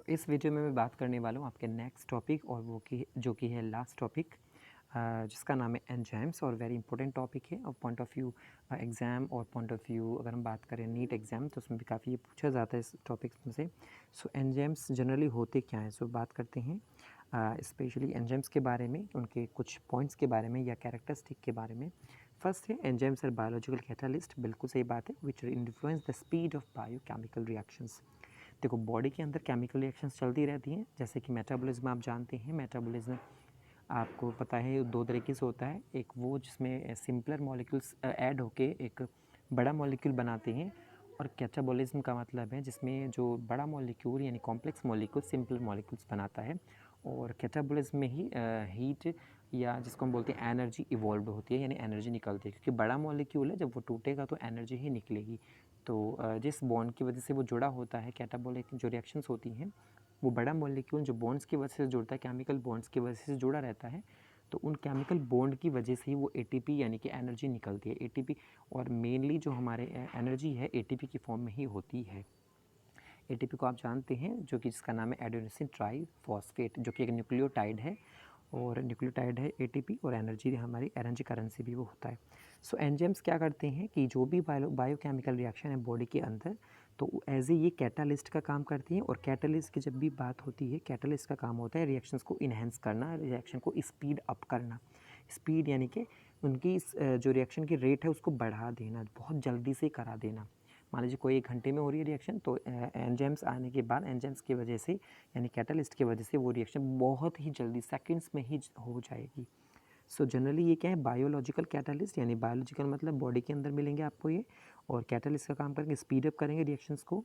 इस वीडियो में मैं बात करने वाला हूँ आपके नेक्स्ट टॉपिक और वो कि जो कि है लास्ट टॉपिक, जिसका नाम है एंजाइम्स और वेरी इंपॉर्टेंट टॉपिक है और पॉइंट ऑफ व्यू एग्ज़ाम और पॉइंट ऑफ व्यू अगर हम बात करें नीट एग्ज़ाम तो उसमें भी काफ़ी ये पूछा जाता है इस टॉपिक में से। सो एंजाइम्स जनरली होते क्या हैं, सो बात करते हैं स्पेशली एंजाइम्स के बारे में, उनके कुछ पॉइंट्स के बारे में या कैरेक्टरिस्टिक के बारे में। फर्स्ट है एंजाइम्स आर बायोलॉजिकल कैटालिस्ट, बिल्कुल सही बात है, which influence the speed of biochemical reactions. देखो बॉडी के अंदर केमिकल रिएक्शंस चलती रहती हैं, जैसे कि मेटाबॉलिज्म आप जानते हैं। मेटाबॉलिज्म आपको पता है दो तरीके से होता है, एक वो जिसमें सिंपलर मॉलिक्यूल्स ऐड होके एक बड़ा मॉलिक्यूल बनाते हैं, और कैटाबॉलिज्म का मतलब है जिसमें जो बड़ा मॉलिक्यूल यानी कॉम्प्लेक्स मॉलिक्यूल सिंपल मॉलिक्यूल्स बनाता है। और कैटाबॉलिज्म में ही हीट या जिसको हम बोलते हैं एनर्जी इवॉल्व होती है, यानी एनर्जी निकलती है, क्योंकि बड़ा मॉलिक्यूल है, जब वो टूटेगा तो एनर्जी ही निकलेगी। तो जिस बॉन्ड की वजह से वो जुड़ा होता है, कैटाबॉलिक जो रिएक्शंस होती हैं, वो बड़ा मॉलिक्यूल जो बॉन्ड्स की वजह से जुड़ता है, केमिकल बॉन्ड्स की वजह से जुड़ा रहता है, तो उन केमिकल बॉन्ड की वजह से ही वो एटीपी यानी कि एनर्जी निकलती है। एटीपी और मेनली जो हमारे एनर्जी है एटीपी की फॉर्म में ही होती है। एटीपी को आप जानते हैं, जो कि जिसका नाम है एडेनोसिन ट्राइफॉस्फेट, जो कि एक न्यूक्लियोटाइड है, और न्यूक्लियोटाइड है एटीपी, और एनर्जी हमारी एनर्जी करेंसी भी वो होता है। सो एंजाइम्स क्या करते हैं कि जो भी बायोकेमिकल रिएक्शन है बॉडी के अंदर, तो एज ए ये कैटालिस्ट का काम करती हैं। और कैटालिस्ट की जब भी बात होती है, कैटालिस्ट का काम होता है रिएक्शंस को इन्हेंस करना, रिएक्शन को स्पीड अप करना। स्पीड यानी कि उनकी जो रिएक्शन की रेट है उसको बढ़ा देना, बहुत जल्दी से करा देना। मान लीजिए कोई 1 घंटे में हो रही है रिएक्शन, तो एंजाइम्स आने के बाद एंजाइम्स की वजह से यानी कैटालिस्ट की वजह से वो रिएक्शन बहुत ही जल्दी सेकंड्स में ही हो जाएगी। सो जनरली ये क्या है, बायोलॉजिकल कैटालिस्ट, यानी बायोलॉजिकल मतलब बॉडी के अंदर मिलेंगे आपको ये, और कैटालिस्ट का काम करेंगे स्पीड अप करेंगे रिएक्शंस को।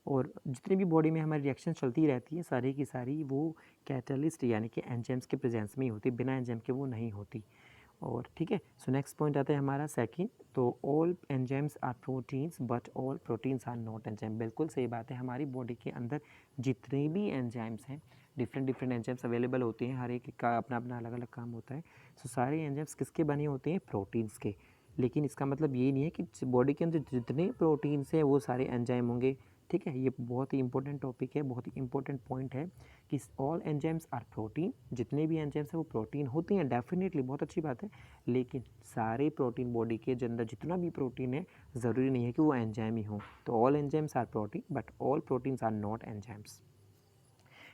और जितनी भी बॉडी में हमारी रिएक्शन चलती रहती है सारी की सारी वो कैटालिस्ट यानी कि एंजाइम्स के प्रेजेंस में ही होती है, बिना एंजाइम के वो नहीं होती। और ठीक है, सो नेक्स्ट पॉइंट आता है हमारा सेकंड, तो all enzymes are proteins but all proteins are not enzyme. बिल्कुल सही बात है, हमारी बॉडी के अंदर जितने भी एंजाइम्स हैं, डिफरेंट डिफरेंट एंजाइम्स अवेलेबल होते हैं, हर एक का अपना अपना अलग अलग काम होता है। सो सारे एंजाइम्स किसके बने होते हैं, प्रोटीन्स के। लेकिन इसका मतलब ये नहीं है कि बॉडी के अंदर जितने प्रोटीन्स हैं वो सारे एंजाइम होंगे। ठीक है, ये बहुत ही इंपॉर्टेंट टॉपिक है, बहुत ही इंपॉर्टेंट पॉइंट है कि ऑल एंजाइम्स आर प्रोटीन। जितने भी एंजाइम्स हैं वो प्रोटीन होते हैं, डेफिनेटली बहुत अच्छी बात है, लेकिन सारे प्रोटीन बॉडी के अंदर जितना भी प्रोटीन है ज़रूरी नहीं है कि वो एंजाइम ही हो। तो all enzymes are protein but all proteins are not enzymes.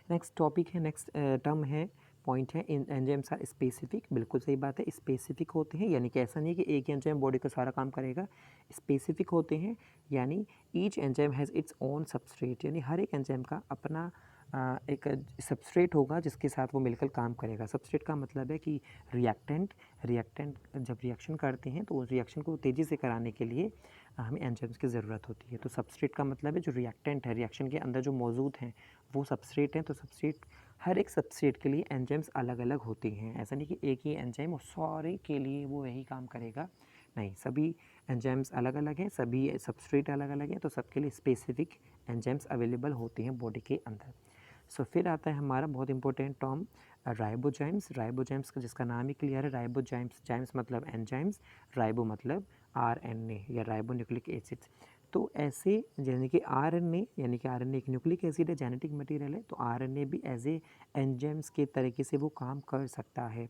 Next topic है, नेक्स्ट टर्म है, पॉइंट है, इन एंजाइम्स आर स्पेसिफिक। बिल्कुल सही बात है, स्पेसिफिक होते हैं, यानी कि ऐसा नहीं कि एक एंजाइम बॉडी का सारा काम करेगा। स्पेसिफिक होते हैं, यानी each enzyme has its own substrate, यानी हर एक एंजाइम का अपना एक सबस्ट्रेट होगा जिसके साथ वो मिलकर काम करेगा। सबस्ट्रेट का मतलब है कि रिएक्टेंट। रिएक्टेंट जब रिएक्शन करते हैं तो उस रिएक्शन को तेज़ी से कराने के लिए हमें एंजाइम्स की ज़रूरत होती है। तो सबस्ट्रेट का मतलब है जो रिएक्टेंट है, रिएक्शन के अंदर जो मौजूद हैं वो सबस्ट्रेट हैं। तो सबस्ट्रेट, हर एक सबस्ट्रेट के लिए एंजाइम्स अलग अलग होते हैं। ऐसा नहीं कि एक ही एंजाइम और सारे के लिए वो यही काम करेगा, नहीं, सभी एंजाइम्स अलग अलग हैं, सभी सबस्ट्रेट अलग अलग हैं, तो सबके लिए स्पेसिफिक एंजाइम्स अवेलेबल होते हैं बॉडी के अंदर। सो फिर आता है हमारा बहुत इंपॉर्टेंट टर्म राइबोजाइम्स। राइबोजाइम्स का जिसका नाम ही क्लियर है, राइबोजाइम्स, जाइम्स मतलब एंजाइम्स, राइबो मतलब आरएनए या राइबो न्यूक्लिक एसिड्स। तो ऐसे यानी कि आरएनए, यानी कि आरएनए एक न्यूक्लिक एसिड है, जेनेटिक मटेरियल है, तो आरएनए भी एज ए एंजाइम्स के तरीके से वो काम कर सकता है।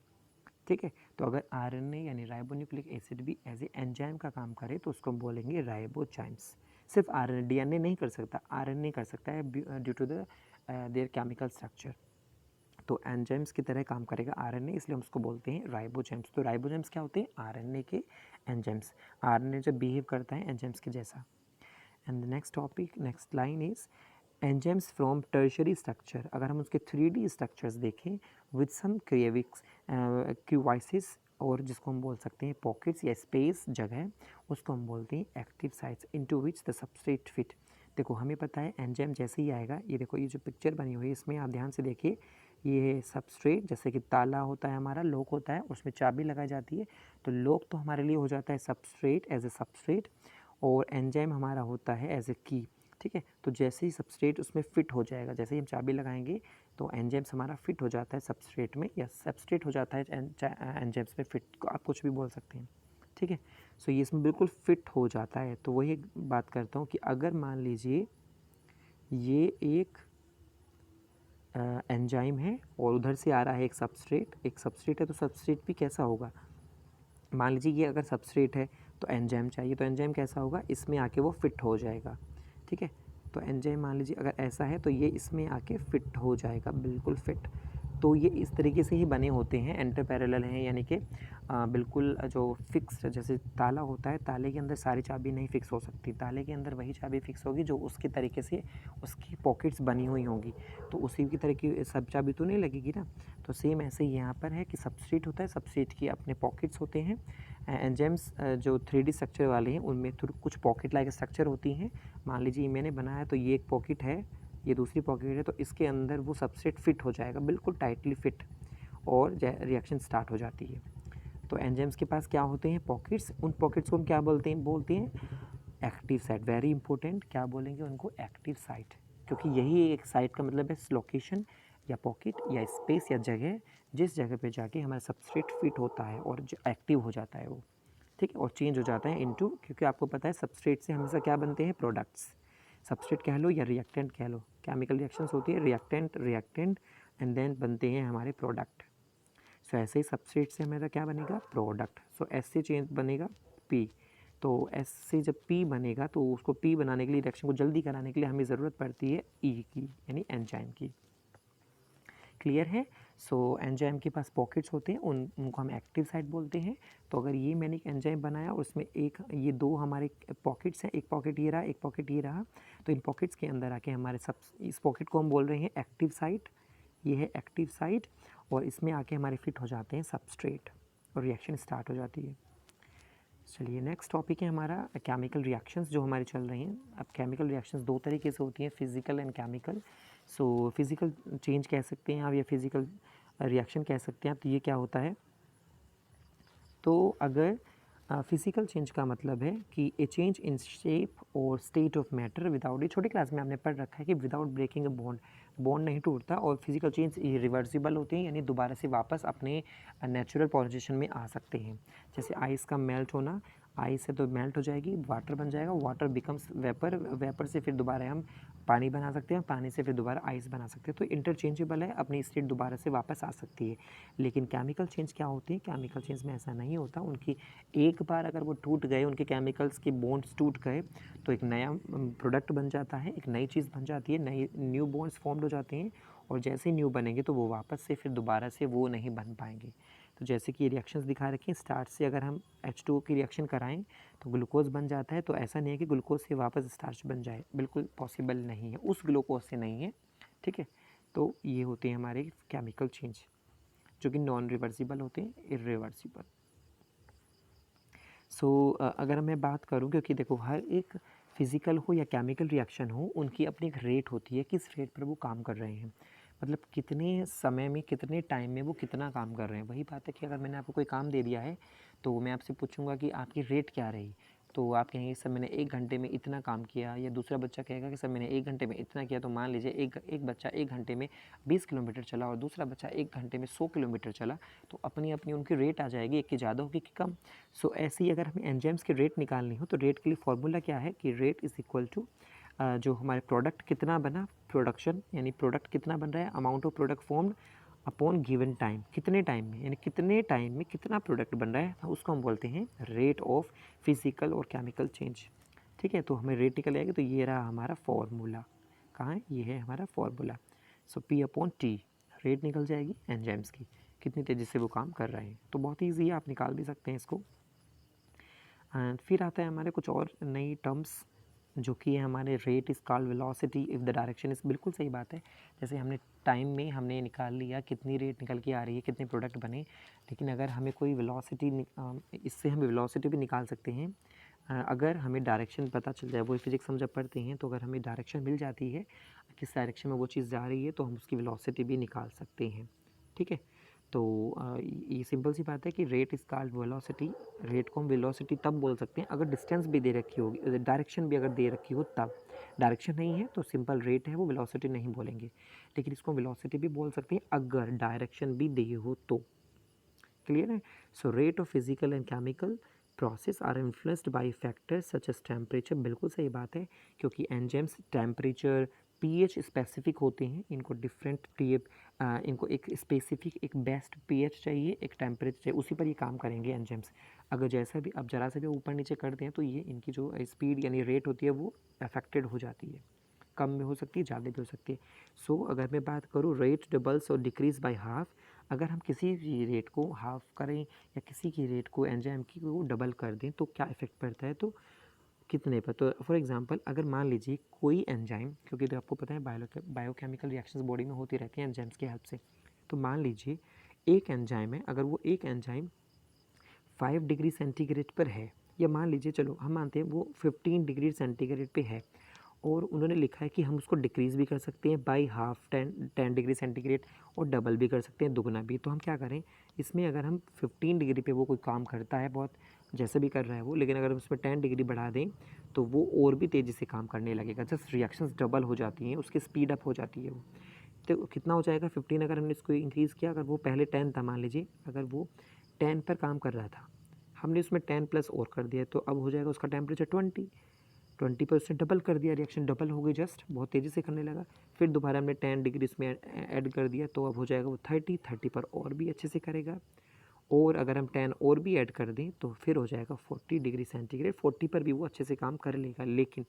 ठीक है, तो अगर आरएनए यानी राइबोन्यूक्लिक एसिड भी एज ए एंजाइम का काम करे तो उसको हम बोलेंगे राइबोजाइम्स। सिर्फ आरएनए, डीएनए नहीं कर सकता, आरएनए कर सकता है due to the their chemical structure. तो एंजाइम्स की तरह काम करेगा आरएनए, इसलिए हम उसको बोलते हैं राइबोजाइम्स। तो राइबोजाइम्स क्या होते हैं, आरएनए के एंजाइम्स। आरएनए जब बिहेव करता है एंजाइम्स के जैसा। And the next topic, next line is enzymes from tertiary structure. अगर हम उसके 3D स्ट्रक्चर्स देखें विद सम क्यूवाइसिस, और जिसको हम बोल सकते हैं पॉकेट्स या स्पेस जगह, उसको हम बोलते हैं active sites into which the substrate fit. देखो हमें पता है एंजाइम जैसे ही आएगा, ये देखो ये जो पिक्चर बनी हुई है इसमें आप ध्यान से देखिए, ये सबस्ट्रेट जैसे कि ताला होता है हमारा, लॉक होता है, उसमें चाबी लगाई जाती है, तो लॉक तो हमारे लिए हो जाता है सबस्ट्रेट, एज ए सबस्ट्रेट, और एंजाइम हमारा होता है एज ए की। ठीक है, तो जैसे ही सबस्ट्रेट उसमें फिट हो जाएगा, जैसे ही हम चाबी लगाएंगे तो एंजाइम्स हमारा फिट हो जाता है सबस्ट्रेट में, या सबस्ट्रेट हो जाता है एंजाइम्स में फिट, आप कुछ भी बोल सकते हैं। ठीक है, सो ये इसमें बिल्कुल फिट हो जाता है। तो वही बात करता हूँ कि अगर मान लीजिए ये एक एंजाइम है और उधर से आ रहा है एक सबस्ट्रेट है, तो सबस्ट्रेट भी कैसा होगा, मान लीजिए ये अगर सबस्ट्रेट है तो एंजाइम चाहिए, तो एंजाइम कैसा होगा, इसमें आके वो फिट हो जाएगा, ठीक है। तो एंजाइम मान लीजिए अगर ऐसा है तो ये इसमें आके फिट हो जाएगा, बिल्कुल फिट। तो ये इस तरीके से ही बने होते हैं, एंटर पैरेलल हैं, यानी कि बिल्कुल जो फिक्स, जैसे ताला होता है, ताले के अंदर सारी चाबी नहीं फिक्स हो सकती, ताले के अंदर वही चाबी फिक्स होगी जो उसके तरीके से उसकी पॉकेट्स बनी हुई होंगी, तो उसी की तरह की सब चाबी तो नहीं लगेगी ना। तो सेम ऐसे ही यहाँ पर है कि सबस्ट्रेट होता है, सबस्ट्रेट की अपने पॉकेट्स होते हैं। एंजाइम्स जो 3D स्ट्रक्चर वाले हैं उनमें कुछ पॉकेट लाइक स्ट्रक्चर होती हैं। मान लीजिए मैंने बनाया तो ये एक पॉकेट है, ये दूसरी पॉकेट है, तो इसके अंदर वो सबस्ट्रेट फिट हो जाएगा, बिल्कुल टाइटली फिट, और रिएक्शन स्टार्ट हो जाती है। तो एंजाइम्स के पास क्या होते हैं, पॉकेट्स, उन पॉकेट्स को हम क्या बोलते हैं एक्टिव साइट। वेरी इंपॉर्टेंट, क्या बोलेंगे उनको, एक्टिव साइट, क्योंकि यही एक साइट का मतलब है लोकेशन या पॉकेट या स्पेस या जगह, जिस जगह पे जाके हमारा सबस्ट्रेट फिट होता है और जो एक्टिव हो जाता है वो, ठीक है, और चेंज हो जाता है इनटू, क्योंकि आपको पता है सबस्ट्रेट से हमेशा क्या बनते हैं, प्रोडक्ट्स। सबस्ट्रेट कह लो या रिएक्टेंट कह लो, केमिकल रिएक्शंस होती है, रिएक्टेंट एंड देन बनते हैं हमारे प्रोडक्ट। सो ऐसे ही सबस्ट्रेट से हमारा क्या बनेगा, प्रोडक्ट। सो एस से चेंज बनेगा पी, तो एस से जब पी बनेगा तो उसको पी बनाने के लिए, रिएक्शन को जल्दी कराने के लिए हमें ज़रूरत पड़ती है ई की, यानी एंजाइम की। क्लियर है। सो एंजाइम के पास पॉकेट्स होते हैं, उनको हम एक्टिव साइट बोलते हैं। तो अगर ये मैंने एक एंजाइम बनाया और उसमें एक, ये दो हमारे पॉकेट्स हैं, एक पॉकेट ये रहा, एक पॉकेट ये रहा, तो इन पॉकेट्स के अंदर आके हमारे सब, इस पॉकेट को हम बोल रहे हैं एक्टिव साइट, ये है एक्टिव साइट, और इसमें आके हमारे फिट हो जाते हैं सबस्ट्रेट और रिएक्शन स्टार्ट हो जाती है। चलिए नेक्स्ट टॉपिक है हमारा केमिकल रिएक्शंस जो हमारे चल रही हैं। अब केमिकल रिएक्शंस दो तरीके से होती हैं, physical and chemical. So physical change कह सकते हैं आप या फिजिकल रिएक्शन कह सकते हैं आप। तो ये क्या होता है, तो अगर फिजिकल चेंज का मतलब है कि ए चेंज इन शेप और स्टेट ऑफ मैटर विदाउट, ये छोटी क्लास में आपने पढ़ रखा है कि without breaking a bond, bond नहीं टूटता, और फिजिकल चेंज रिवर्सिबल होते हैं, यानी दोबारा से वापस अपने नेचुरल पोजीशन में आ सकते हैं। जैसे आइस का मेल्ट होना, आइस से तो मेल्ट हो जाएगी, वाटर बन जाएगा, वाटर बिकम्स वेपर, वेपर से फिर दोबारा हम पानी बना सकते हैं, पानी से फिर दोबारा आइस बना सकते हैं। तो इंटरचेंजेबल है, अपनी स्टेट दोबारा से वापस आ सकती है। लेकिन केमिकल चेंज क्या होती है, केमिकल चेंज में ऐसा नहीं होता। उनकी एक बार अगर वो टूट गए, उनके केमिकल्स के बॉन्ड्स टूट गए, तो एक नया प्रोडक्ट बन जाता है, एक नई चीज़ बन जाती है, नई न्यू बॉन्ड्स फॉर्म्ड हो जाते हैं, और जैसे ही न्यू बनेंगे तो वो वापस से फिर दोबारा से वो नहीं बन पाएंगे। तो जैसे कि ये रिएक्शंस दिखा रखी हैं, स्टार्ट से अगर हम H2O की रिएक्शन कराएं तो ग्लूकोज बन जाता है, तो ऐसा नहीं है कि ग्लूकोज से वापस स्टार्च बन जाए, बिल्कुल पॉसिबल नहीं है, उस ग्लूकोज से नहीं है, ठीक है। तो ये होते हैं हमारे केमिकल चेंज जो कि नॉन रिवर्सिबल होते हैं, इरिवर्सिबल। सो अगर मैं बात करूं, क्योंकि देखो हर एक फिज़िकल हो या केमिकल रिएक्शन हो, उनकी अपनी एक रेट होती है, किस रेट पर वो काम कर रहे हैं, मतलब कितने समय में, कितने टाइम में वो कितना काम कर रहे हैं। वही बात है कि अगर मैंने आपको कोई काम दे दिया है तो मैं आपसे पूछूंगा कि आपकी रेट क्या रही, तो आप कहेंगे सर मैंने 1 घंटे में इतना काम किया, या दूसरा बच्चा कहेगा कि सर मैंने 1 घंटे में इतना किया। तो मान लीजिए एक बच्चा 1 घंटे में 20 किलोमीटर चला और दूसरा बच्चा 1 घंटे में 100 किलोमीटर चला, तो अपनी अपनी उनकी रेट आ जाएगी, एक की ज़्यादा होगी कि कम। सो ऐसे ही अगर हमें एंजाइम्स की रेट निकालनी हो तो रेट के लिए फॉर्मूला क्या है कि रेट इज़ इक्वल टू जो हमारे प्रोडक्ट कितना बना, प्रोडक्शन यानी प्रोडक्ट कितना बन रहा है, amount of product formed upon given time, कितने टाइम में, यानी कितने टाइम में कितना प्रोडक्ट बन रहा है, तो उसको हम बोलते हैं रेट ऑफ फिजिकल और केमिकल चेंज, ठीक है। तो हमें रेट निकल आएगी, तो ये रहा हमारा फॉर्मूला, कहाँ है, ये है हमारा फॉर्मूला। सो पी अपॉन टी रेट निकल जाएगी एंजाइम्स की, कितनी तेज़ी से वो काम कर रहे हैं। तो बहुत ईजी है, आप निकाल भी सकते हैं इसको। एंड फिर आता है हमारे कुछ और नई टर्म्स जो कि हमारे rate is called velocity if the direction is, बिल्कुल सही बात है। जैसे हमने टाइम में हमने निकाल लिया कितनी रेट निकल के आ रही है, कितने प्रोडक्ट बने, लेकिन अगर हमें कोई वेलोसिटी, इससे हम वेलोसिटी भी निकाल सकते हैं अगर हमें डायरेक्शन पता चल जाए। वो फिजिक्स हम जब पढ़ते हैं तो अगर हमें डायरेक्शन मिल जाती है, किस डायरेक्शन में वो चीज़ जा रही है, तो हम उसकी वेलोसिटी भी निकाल सकते हैं, ठीक है। तो ये सिंपल सी बात है कि rate is called velocity. Rate को हम वेलोसिटी तब बोल सकते हैं अगर डिस्टेंस भी दे रखी होगी, डायरेक्शन भी अगर दे रखी हो तब। डायरेक्शन नहीं है तो सिंपल रेट है, वो वेलोसिटी नहीं बोलेंगे, लेकिन इसको वेलोसिटी भी बोल सकते हैं अगर डायरेक्शन भी दी हो तो। क्लियर है। So rate of physical and chemical process are influenced by factors such as temperature, बिल्कुल सही बात है, क्योंकि एंजाइम्स टेम्परेचर, पीएच स्पेसिफिक होते हैं, इनको डिफरेंट इनको एक स्पेसिफिक एक बेस्ट पीएच चाहिए, एक टेम्परेचर चाहिए, उसी पर ये काम करेंगे एंजाइम्स। अगर जैसा भी अब ज़रा से भी ऊपर नीचे कर दें तो ये इनकी जो स्पीड यानी रेट होती है वो अफेक्टेड हो जाती है, कम में हो सकती है, ज़्यादा भी हो सकती है। सो अगर मैं बात करूँ रेट डबल्स और डिक्रीज बाय हाफ, अगर हम किसी भी रेट को हाफ करें या किसी की रेट को एंजाइम की को डबल कर दें तो क्या इफेक्ट पड़ता है, तो कितने पर, तो फॉर एग्जांपल अगर मान लीजिए कोई एंजाइम, क्योंकि तो आपको पता है बायोकेमिकल रिएक्शंस बॉडी में होती रहती हैं एंजाइम्स की हेल्प से, तो मान लीजिए एक एंजाइम है, अगर वो एक एंजाइम 5 डिग्री सेंटीग्रेड पर है, या मान लीजिए चलो हम मानते हैं वो 15 डिग्री सेंटीग्रेड पे है, और उन्होंने लिखा है कि हम उसको डिक्रीज़ भी कर सकते हैं बाई हाफ 10 डिग्री सेंटीग्रेड, और डबल भी कर सकते हैं, दुगना भी। तो हम क्या करें इसमें, अगर हम 15 डिग्री पे वो कोई काम करता है बहुत जैसे भी कर रहा है वो, लेकिन अगर हम उसमें 10 डिग्री बढ़ा दें तो वो और भी तेज़ी से काम करने लगेगा, जस्ट रिएक्शंस डबल हो जाती हैं, उसकी स्पीड अप हो जाती है वो। तो कितना हो जाएगा 15, अगर हमने इसको इंक्रीज़ किया, अगर वो पहले 10 था मान लीजिए, अगर वो 10 पर काम कर रहा था, हमने उसमें 10 प्लस और कर दिया, तो अब हो जाएगा उसका टेम्परेचर 20 पर उसने डबल कर दिया, रिएक्शन डबल हो गई, जस्ट बहुत तेज़ी से करने लगा। फिर दोबारा हमने 10 डिग्री इसमें ऐड कर दिया, तो अब हो जाएगा वो 30 पर और भी अच्छे से करेगा, और अगर हम 10 और भी ऐड कर दें तो फिर हो जाएगा 40 डिग्री सेंटीग्रेड, 40 पर भी वो अच्छे से काम कर लेगा। लेकिन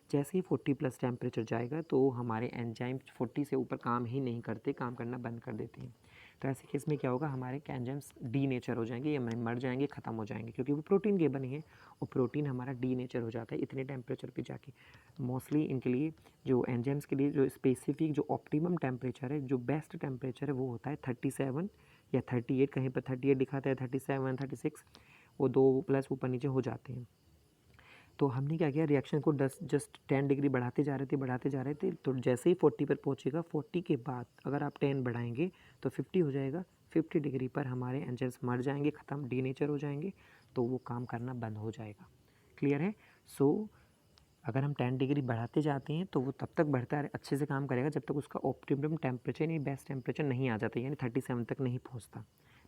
जैसे ही 40 प्लस टेम्परेचर जाएगा तो हमारे एंजाइम 40 से ऊपर काम ही नहीं करते, काम करना बंद कर देते हैं। तो ऐसे केस में क्या होगा, हमारे एंजाइम्स डी नेचर हो जाएंगे या मर जाएंगे, ख़त्म हो जाएंगे, क्योंकि वो प्रोटीन के बने हैं और प्रोटीन हमारा डी नेचर हो जाता है इतने टेम्परेचर पे जाके। मोस्टली इनके लिए जो एंजाइम्स के लिए जो स्पेसिफिक जो ऑप्टिमम टेम्परेचर है, जो बेस्ट टेम्परेचर है, वो होता है 37 या 38, कहीं पर 38 दिखाता है, 37 36, वो 2 प्लस ऊपर नीचे हो जाते हैं। तो हमने क्या किया, रिएक्शन को जस्ट 10 डिग्री बढ़ाते जा रहे थे, तो जैसे ही 40 पर पहुंचेगा, 40 के बाद अगर आप 10 बढ़ाएंगे तो 50 हो जाएगा, 50 डिग्री पर हमारे एंजाइम्स मर जाएंगे, ख़त्म, डीनेचर हो जाएंगे, तो वो काम करना बंद हो जाएगा। क्लियर है? सो अगर हम 10 डिग्री बढ़ाते जाते हैं तो वो तब तक बढ़ता है, अच्छे से काम करेगा, जब तक उसका ऑप्टिमम टेम्परेचर यानी बेस्ट टेम्परेचर नहीं आ जाता, यानी 37 तक नहीं पहुंचता,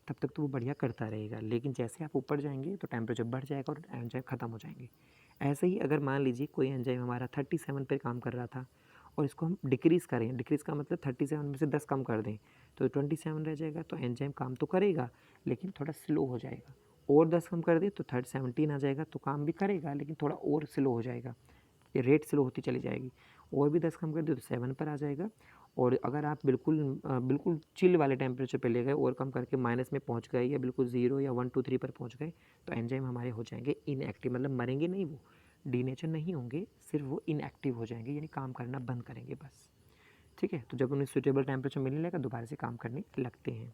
तब तक तो वो बढ़िया करता रहेगा। लेकिन जैसे आप ऊपर जाएंगे तो टेम्परेचर बढ़ जाएगा और एंजाइम ख़त्म हो जाएंगे। ऐसे ही अगर मान लीजिए कोई एंजाइम हमारा 37 पर काम कर रहा था और इसको हम डिक्रीज़ करें, डिक्रीज़ का मतलब 37 में से 10 कम कर दें तो 27 रह जाएगा, तो एंजाइम काम तो करेगा लेकिन थोड़ा स्लो हो जाएगा। और 10 कम कर दें तो 17 आ जाएगा, तो काम भी करेगा लेकिन थोड़ा और स्लो हो जाएगा, ये रेट स्लो होती चली जाएगी। और भी 10 कम कर दे तो 7 पर आ जाएगा। और अगर आप बिल्कुल चिल वाले टेम्परेचर पे ले गए और कम करके माइनस में पहुंच गए या बिल्कुल 0 या 1 2 3 पर पहुंच गए तो एंजाइम हमारे हो जाएंगे इनएक्टिव, मतलब मरेंगे नहीं, वो डीनेचर नहीं होंगे, सिर्फ वो इनएक्टिव हो जाएंगे, यानी काम करना बंद करेंगे बस। ठीक है, तो जब उन्हें सूटेबल टेम्परेचर मिलने लगा दोबारा से काम करने लगते हैं।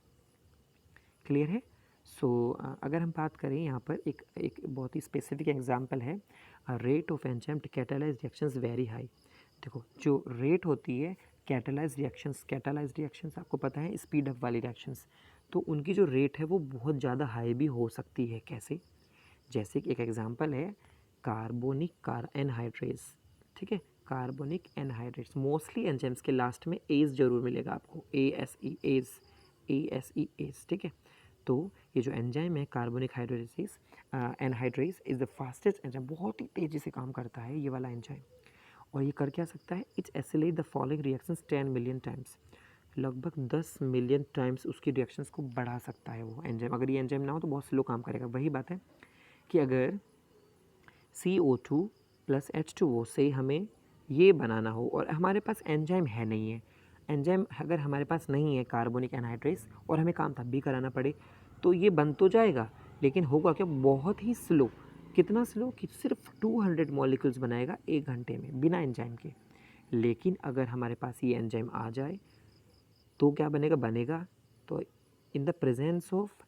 क्लियर है? सो अगर हम बात करें यहाँ पर एक बहुत ही स्पेसिफिक एग्जांपल है, rate of enzyme to catalyse reactions very high. देखो जो रेट होती है कैटालाइज रिएक्शंस आपको पता है स्पीड अप वाली रिएक्शंस, तो उनकी जो रेट है वो बहुत ज़्यादा हाई भी हो सकती है। कैसे? जैसे कि एक एग्जांपल है कार्बोनिक एनहाइड्रेस, ठीक है, कार्बोनिक एनहाइड्रेट्स, मोस्टली एंजाइम्स के लास्ट में एज जरूर मिलेगा आपको, एस, ठीक है। तो ये जो एंजाइम है carbonic hydrolysis anhydrase is the fastest enzyme, बहुत ही तेज़ी से काम करता है ये वाला एंजाइम। और ये कर क्या सकता है, it's oscillate the following reactions 10 million times, लगभग 10 मिलियन टाइम्स उसकी रिएक्शंस को बढ़ा सकता है वो एंजाइम। अगर ये एंजाइम ना हो तो बहुत स्लो काम करेगा। वही बात है कि अगर CO2 प्लस H2O से हमें ये बनाना हो और हमारे पास एंजाइम है नहीं है, एंजाइम अगर हमारे पास नहीं है कार्बोनिक एनहाइड्रेस और हमें काम तब भी कराना पड़े तो ये बन तो जाएगा लेकिन होगा क्या, बहुत ही स्लो। कितना स्लो कि सिर्फ 200 मॉलिक्यूल्स बनाएगा 1 घंटे में बिना एंजाइम के। लेकिन अगर हमारे पास ये एंजाइम आ जाए तो क्या बनेगा तो in the presence of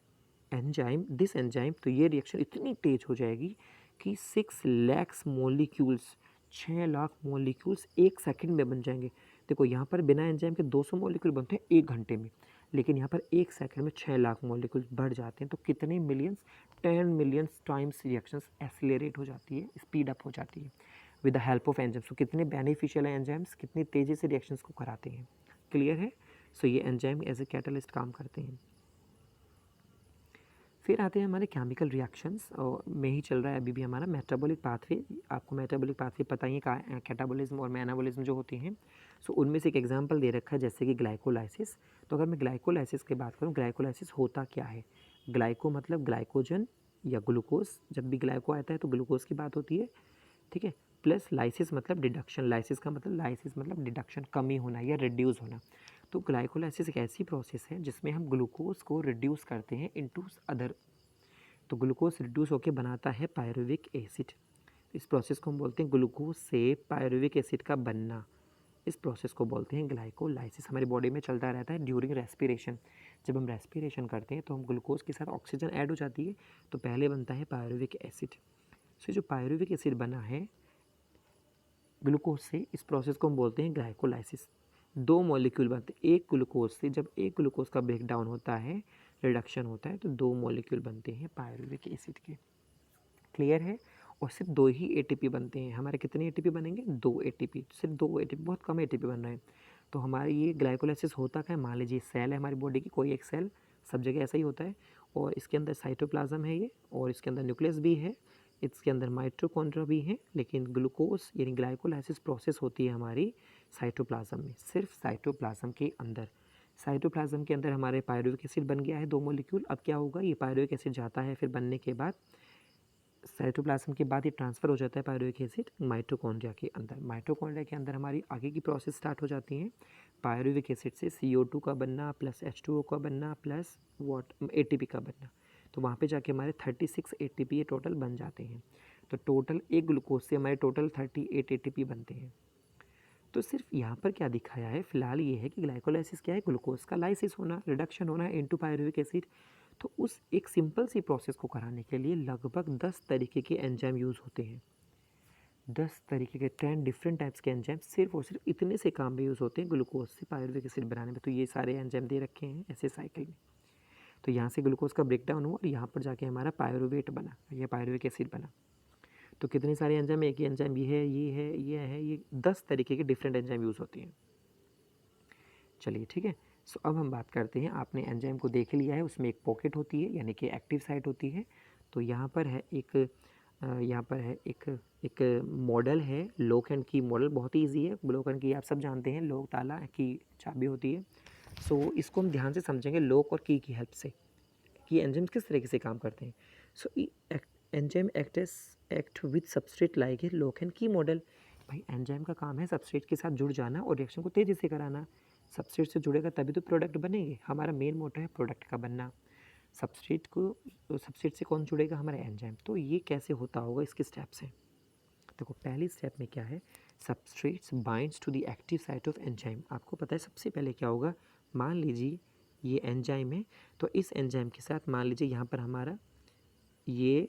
enzyme this enzyme, तो ये रिएक्शन इतनी तेज हो जाएगी कि 6 lakh molecules 6 lakh molecules 1 second में बन जाएंगे। देखो यहाँ पर बिना एंजाइम के 200 मॉलिक्यूल बनते हैं 1 घंटे में, लेकिन यहाँ पर 1 सेकंड में 6 लाख मॉलिक्यूल्स बढ़ जाते हैं। तो कितने millions, 10 millions times reactions accelerate हो जाती है, स्पीड अप हो जाती है with the help of enzymes. तो कितने बेनिफिशियल है एंजाइम्स, कितनी तेज़ी से रिएक्शंस को कराते हैं। क्लियर है? सो ये एंजाइम एज ए कैटलिस्ट काम करते हैं। फिर आते हैं हमारे केमिकल रिएक्शंस में ही चल रहा है अभी भी हमारा मेटाबॉलिक पाथवे। आपको मेटाबॉलिक पाथवे पता ही है, कैटाबॉलिज्म और मेटाबॉलिज्म जो होती हैं। सो उनमें से एक एग्जांपल दे रखा है जैसे कि ग्लाइकोलाइसिस। तो अगर मैं ग्लाइकोलाइसिस की बात करूँ, ग्लाइकोलाइसिस होता क्या है? ग्लाइको मतलब ग्लाइकोजन या ग्लूकोज, जब भी ग्लाइको आता है तो ग्लूकोज की बात होती है, ठीक है। प्लस लाइसिस मतलब डिडक्शन, लाइसिस का मतलब लाइसिस मतलब डिडक्शन, कमी होना या रिड्यूस होना। तो ग्लाइकोलाइसिस एक ऐसी प्रोसेस है जिसमें हम ग्लूकोज को रिड्यूस करते हैं इनटू अदर। तो ग्लूकोज रिड्यूस होकर बनाता है पायरुविक एसिड। इस प्रोसेस को हम बोलते हैं ग्लूकोज से पायरुविक एसिड का बनना। इस प्रोसेस को बोलते हैं ग्लाइकोलाइसिस। हमारी बॉडी में चलता रहता है ड्यूरिंग रेस्पिरेशन। जब हम रेस्पिरेशन करते हैं तो हम ग्लूकोज के साथ ऑक्सीजन ऐड हो जाती है, तो पहले बनता है पायरुविक एसिड। सो जो पायरुविक एसिड बना है ग्लूकोज से, इस प्रोसेस को हम बोलते हैं ग्लाइकोलाइसिस। दो मॉलिक्यूल बनते हैं एक ग्लूकोज से। जब एक ग्लूकोज का ब्रेक डाउन होता है, रिडक्शन होता है, तो दो मॉलिक्यूल बनते हैं पायरुविक एसिड के। क्लियर है? और सिर्फ दो ही एटीपी बनते हैं। हमारे कितने एटीपी बनेंगे? दो एटीपी। सिर्फ दो एटीपी, बहुत कम एटीपी बन रहे हैं। तो हमारे ये ग्लाइकोलाइसिस होता क्या है? मान लीजिए सेल है हमारी बॉडी की, कोई एक सेल, सब जगह ऐसा ही होता है, और इसके अंदर साइटोप्लाज्म है ये, और इसके अंदर न्यूक्लियस भी है, इसके अंदर माइटोकॉन्ड्रिया भी है, लेकिन ग्लूकोज यानी ग्लाइकोलाइसिस प्रोसेस होती है हमारी साइटोप्लाज्म में, सिर्फ साइटोप्लाज्म के अंदर। साइटोप्लाज्म के अंदर हमारे पायरुविक एसिड बन गया है दो मॉलिक्यूल। अब क्या होगा? ये पायरुविक एसिड जाता है, फिर बनने के बाद साइटोप्लाज्म के बाद ये ट्रांसफ़र हो जाता है पायरुविक एसिड माइटोकॉन्ड्रिया के अंदर। माइटोकॉन्ड्रिया के अंदर हमारी आगे की प्रोसेस स्टार्ट हो जाती है पायरुविक एसिड से CO2 का बनना प्लस H2O का बनना प्लस ATP का बनना। तो वहाँ पे जाके हमारे 36 ATP ये टोटल बन जाते हैं। तो टोटल एक ग्लूकोज से हमारे टोटल 38 ATP बनते हैं। तो सिर्फ यहाँ पर क्या दिखाया है फिलहाल ये है कि ग्लाइकोलाइसिस क्या है? ग्लूकोज का लाइसिस होना, रिडक्शन होना इनटू पायरुविक एसिड। तो उस एक सिंपल सी प्रोसेस को कराने के लिए लगभग 10 तरीके के एंजाइम यूज़ होते हैं। 10 तरीके के 10 डिफरेंट टाइप्स के एंजाइम सिर्फ और सिर्फ इतने से काम में यूज़ होते हैं ग्लूकोज से पायरुविक एसिड बनाने में। तो ये सारे एंजाइम दे रखे हैं ऐसे साइकिल में। तो यहाँ से ग्लूकोज का ब्रेकडाउन हुआ और यहाँ पर जाके हमारा पायरुवेट बना, यह पायरुविक एसिड बना। तो कितने सारे एंजाइम? एक ही एंजाइम ये है, ये है, ये है, ये 10 तरीके के डिफरेंट एंजाइम यूज़ होती हैं। चलिए ठीक है। सो अब हम बात करते हैं, आपने एंजाइम को देख लिया है, उसमें एक पॉकेट होती है यानी कि एक्टिव साइट होती है। तो यहाँ पर है एक मॉडल है, लॉक एंड की मॉडल। बहुत ही ईजी है। लॉक एंड की आप सब जानते हैं, लॉक ताला की चाबी होती है। सो इसको हम ध्यान से समझेंगे लॉक और की हेल्प से कि एंजाइम्स किस तरीके से काम करते हैं। So enzyme act with substrate like है लॉक एंड की मॉडल। भाई एंजाइम का काम है सबस्ट्रेट के साथ जुड़ जाना और रिएक्शन को तेज़ी से कराना। सबस्ट्रेट से जुड़ेगा तभी तो प्रोडक्ट बनेंगे। हमारा मेन मोटो है प्रोडक्ट का बनना। सबस्ट्रेट से कौन जुड़ेगा? हमारा एंजाइम। तो ये कैसे होता होगा, इसके स्टेप्स हैं। देखो पहली स्टेप में क्या है? Substrates binds to the active site of enzyme. आपको पता है सबसे पहले क्या होगा? मान लीजिए ये एंजाइम है, तो इस एंजाइम के साथ मान लीजिए यहाँ पर हमारा ये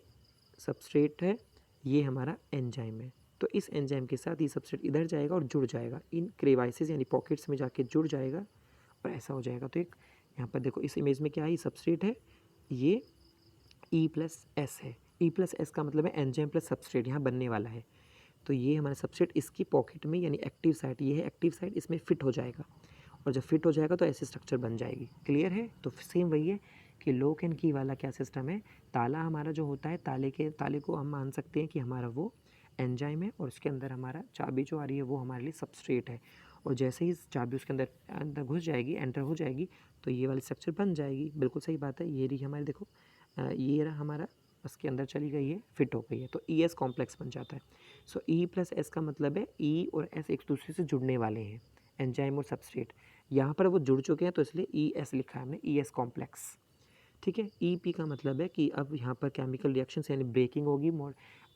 सबस्ट्रेट है, ये हमारा एंजाइम है। तो इस एंजाइम के साथ ये सबस्ट्रेट इधर जाएगा और जुड़ जाएगा, इन क्रेवाइसिस यानी पॉकेट्स में जाके जुड़ जाएगा और ऐसा हो जाएगा। तो एक यहाँ पर देखो इस इमेज में क्या है? ये सबस्ट्रेट है, ये E+S है। E+S का मतलब है एंजाइम प्लस सबस्ट्रेट यहाँ बनने वाला है। तो ये हमारा सबस्ट्रेट इसकी पॉकेट में यानी एक्टिव साइट, ये है एक्टिव साइट, इसमें फिट हो जाएगा और जब फिट हो जाएगा तो ऐसे स्ट्रक्चर बन जाएगी। क्लियर है? तो सेम वही है कि लॉक एंड की वाला क्या सिस्टम है। ताला हमारा जो होता है, ताले को हम मान सकते हैं कि हमारा वो एंजाइम है और उसके अंदर हमारा चाबी जो आ रही है वो हमारे लिए सबस्ट्रेट है। और जैसे ही चाबी उसके अंदर घुस जाएगी, एंटर हो जाएगी, तो ये वाली स्ट्रक्चर बन जाएगी। बिल्कुल सही बात है। ये रही हमारी, देखो ये रहा हमारा, उसके अंदर चली गई है, फिट हो गई है, तो ES कॉम्प्लेक्स बन जाता है। सो E+S का मतलब है E और S एक दूसरे से जुड़ने वाले हैं, एंजाइम और सबस्ट्रेट। यहाँ पर वो जुड़ चुके हैं तो इसलिए ES लिखा है हमने, ES कॉम्प्लेक्स। ठीक है। EP का मतलब है कि अब यहाँ पर केमिकल रिएक्शंस यानी ब्रेकिंग होगी,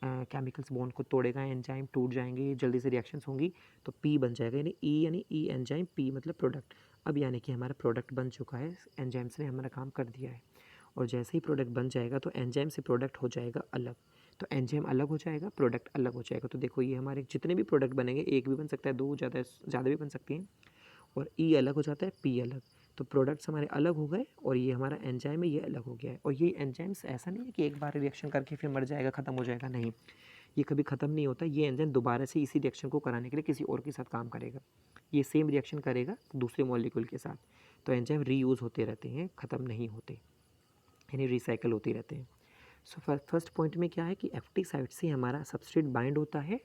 केमिकल्स बॉन्ड को तोड़ेगा, एंजाइम टूट जाएंगे, जल्दी से रिएक्शंस होंगी, तो P बन जाएगा यानी E एंजाइम, P मतलब प्रोडक्ट। अब यानी कि हमारा प्रोडक्ट बन चुका है, एंजाइम्स ने हमारा काम कर दिया है। और जैसे ही प्रोडक्ट बन जाएगा तो एंजाइम से प्रोडक्ट हो जाएगा अलग। तो एंजाइम अलग हो जाएगा, प्रोडक्ट अलग हो जाएगा। तो देखो ये हमारे जितने भी प्रोडक्ट बनेंगे, एक भी बन सकता है, दो ज़्यादा भी बन सकती हैं, और E अलग हो जाता है, P अलग। तो प्रोडक्ट्स हमारे अलग हो गए और ये हमारा एंजाइम है, ये अलग हो गया है। और ये एंजाइम्स ऐसा नहीं है कि एक बार रिएक्शन करके फिर मर जाएगा, ख़त्म हो जाएगा, नहीं, ये कभी ख़त्म नहीं होता। ये एंजाइम दोबारा से इसी रिएक्शन को कराने के लिए किसी और के साथ काम करेगा, ये सेम रिएक्शन करेगा दूसरे मॉलिक्यूल के साथ। तो एंजाइम रीयूज़ होते रहते हैं, ख़त्म नहीं होते, यानी रिसाइकल होते रहते हैं। सो फर्स्ट पॉइंट में क्या है कि एक्टिव साइट से हमारा सबस्ट्रेट बाइंड होता है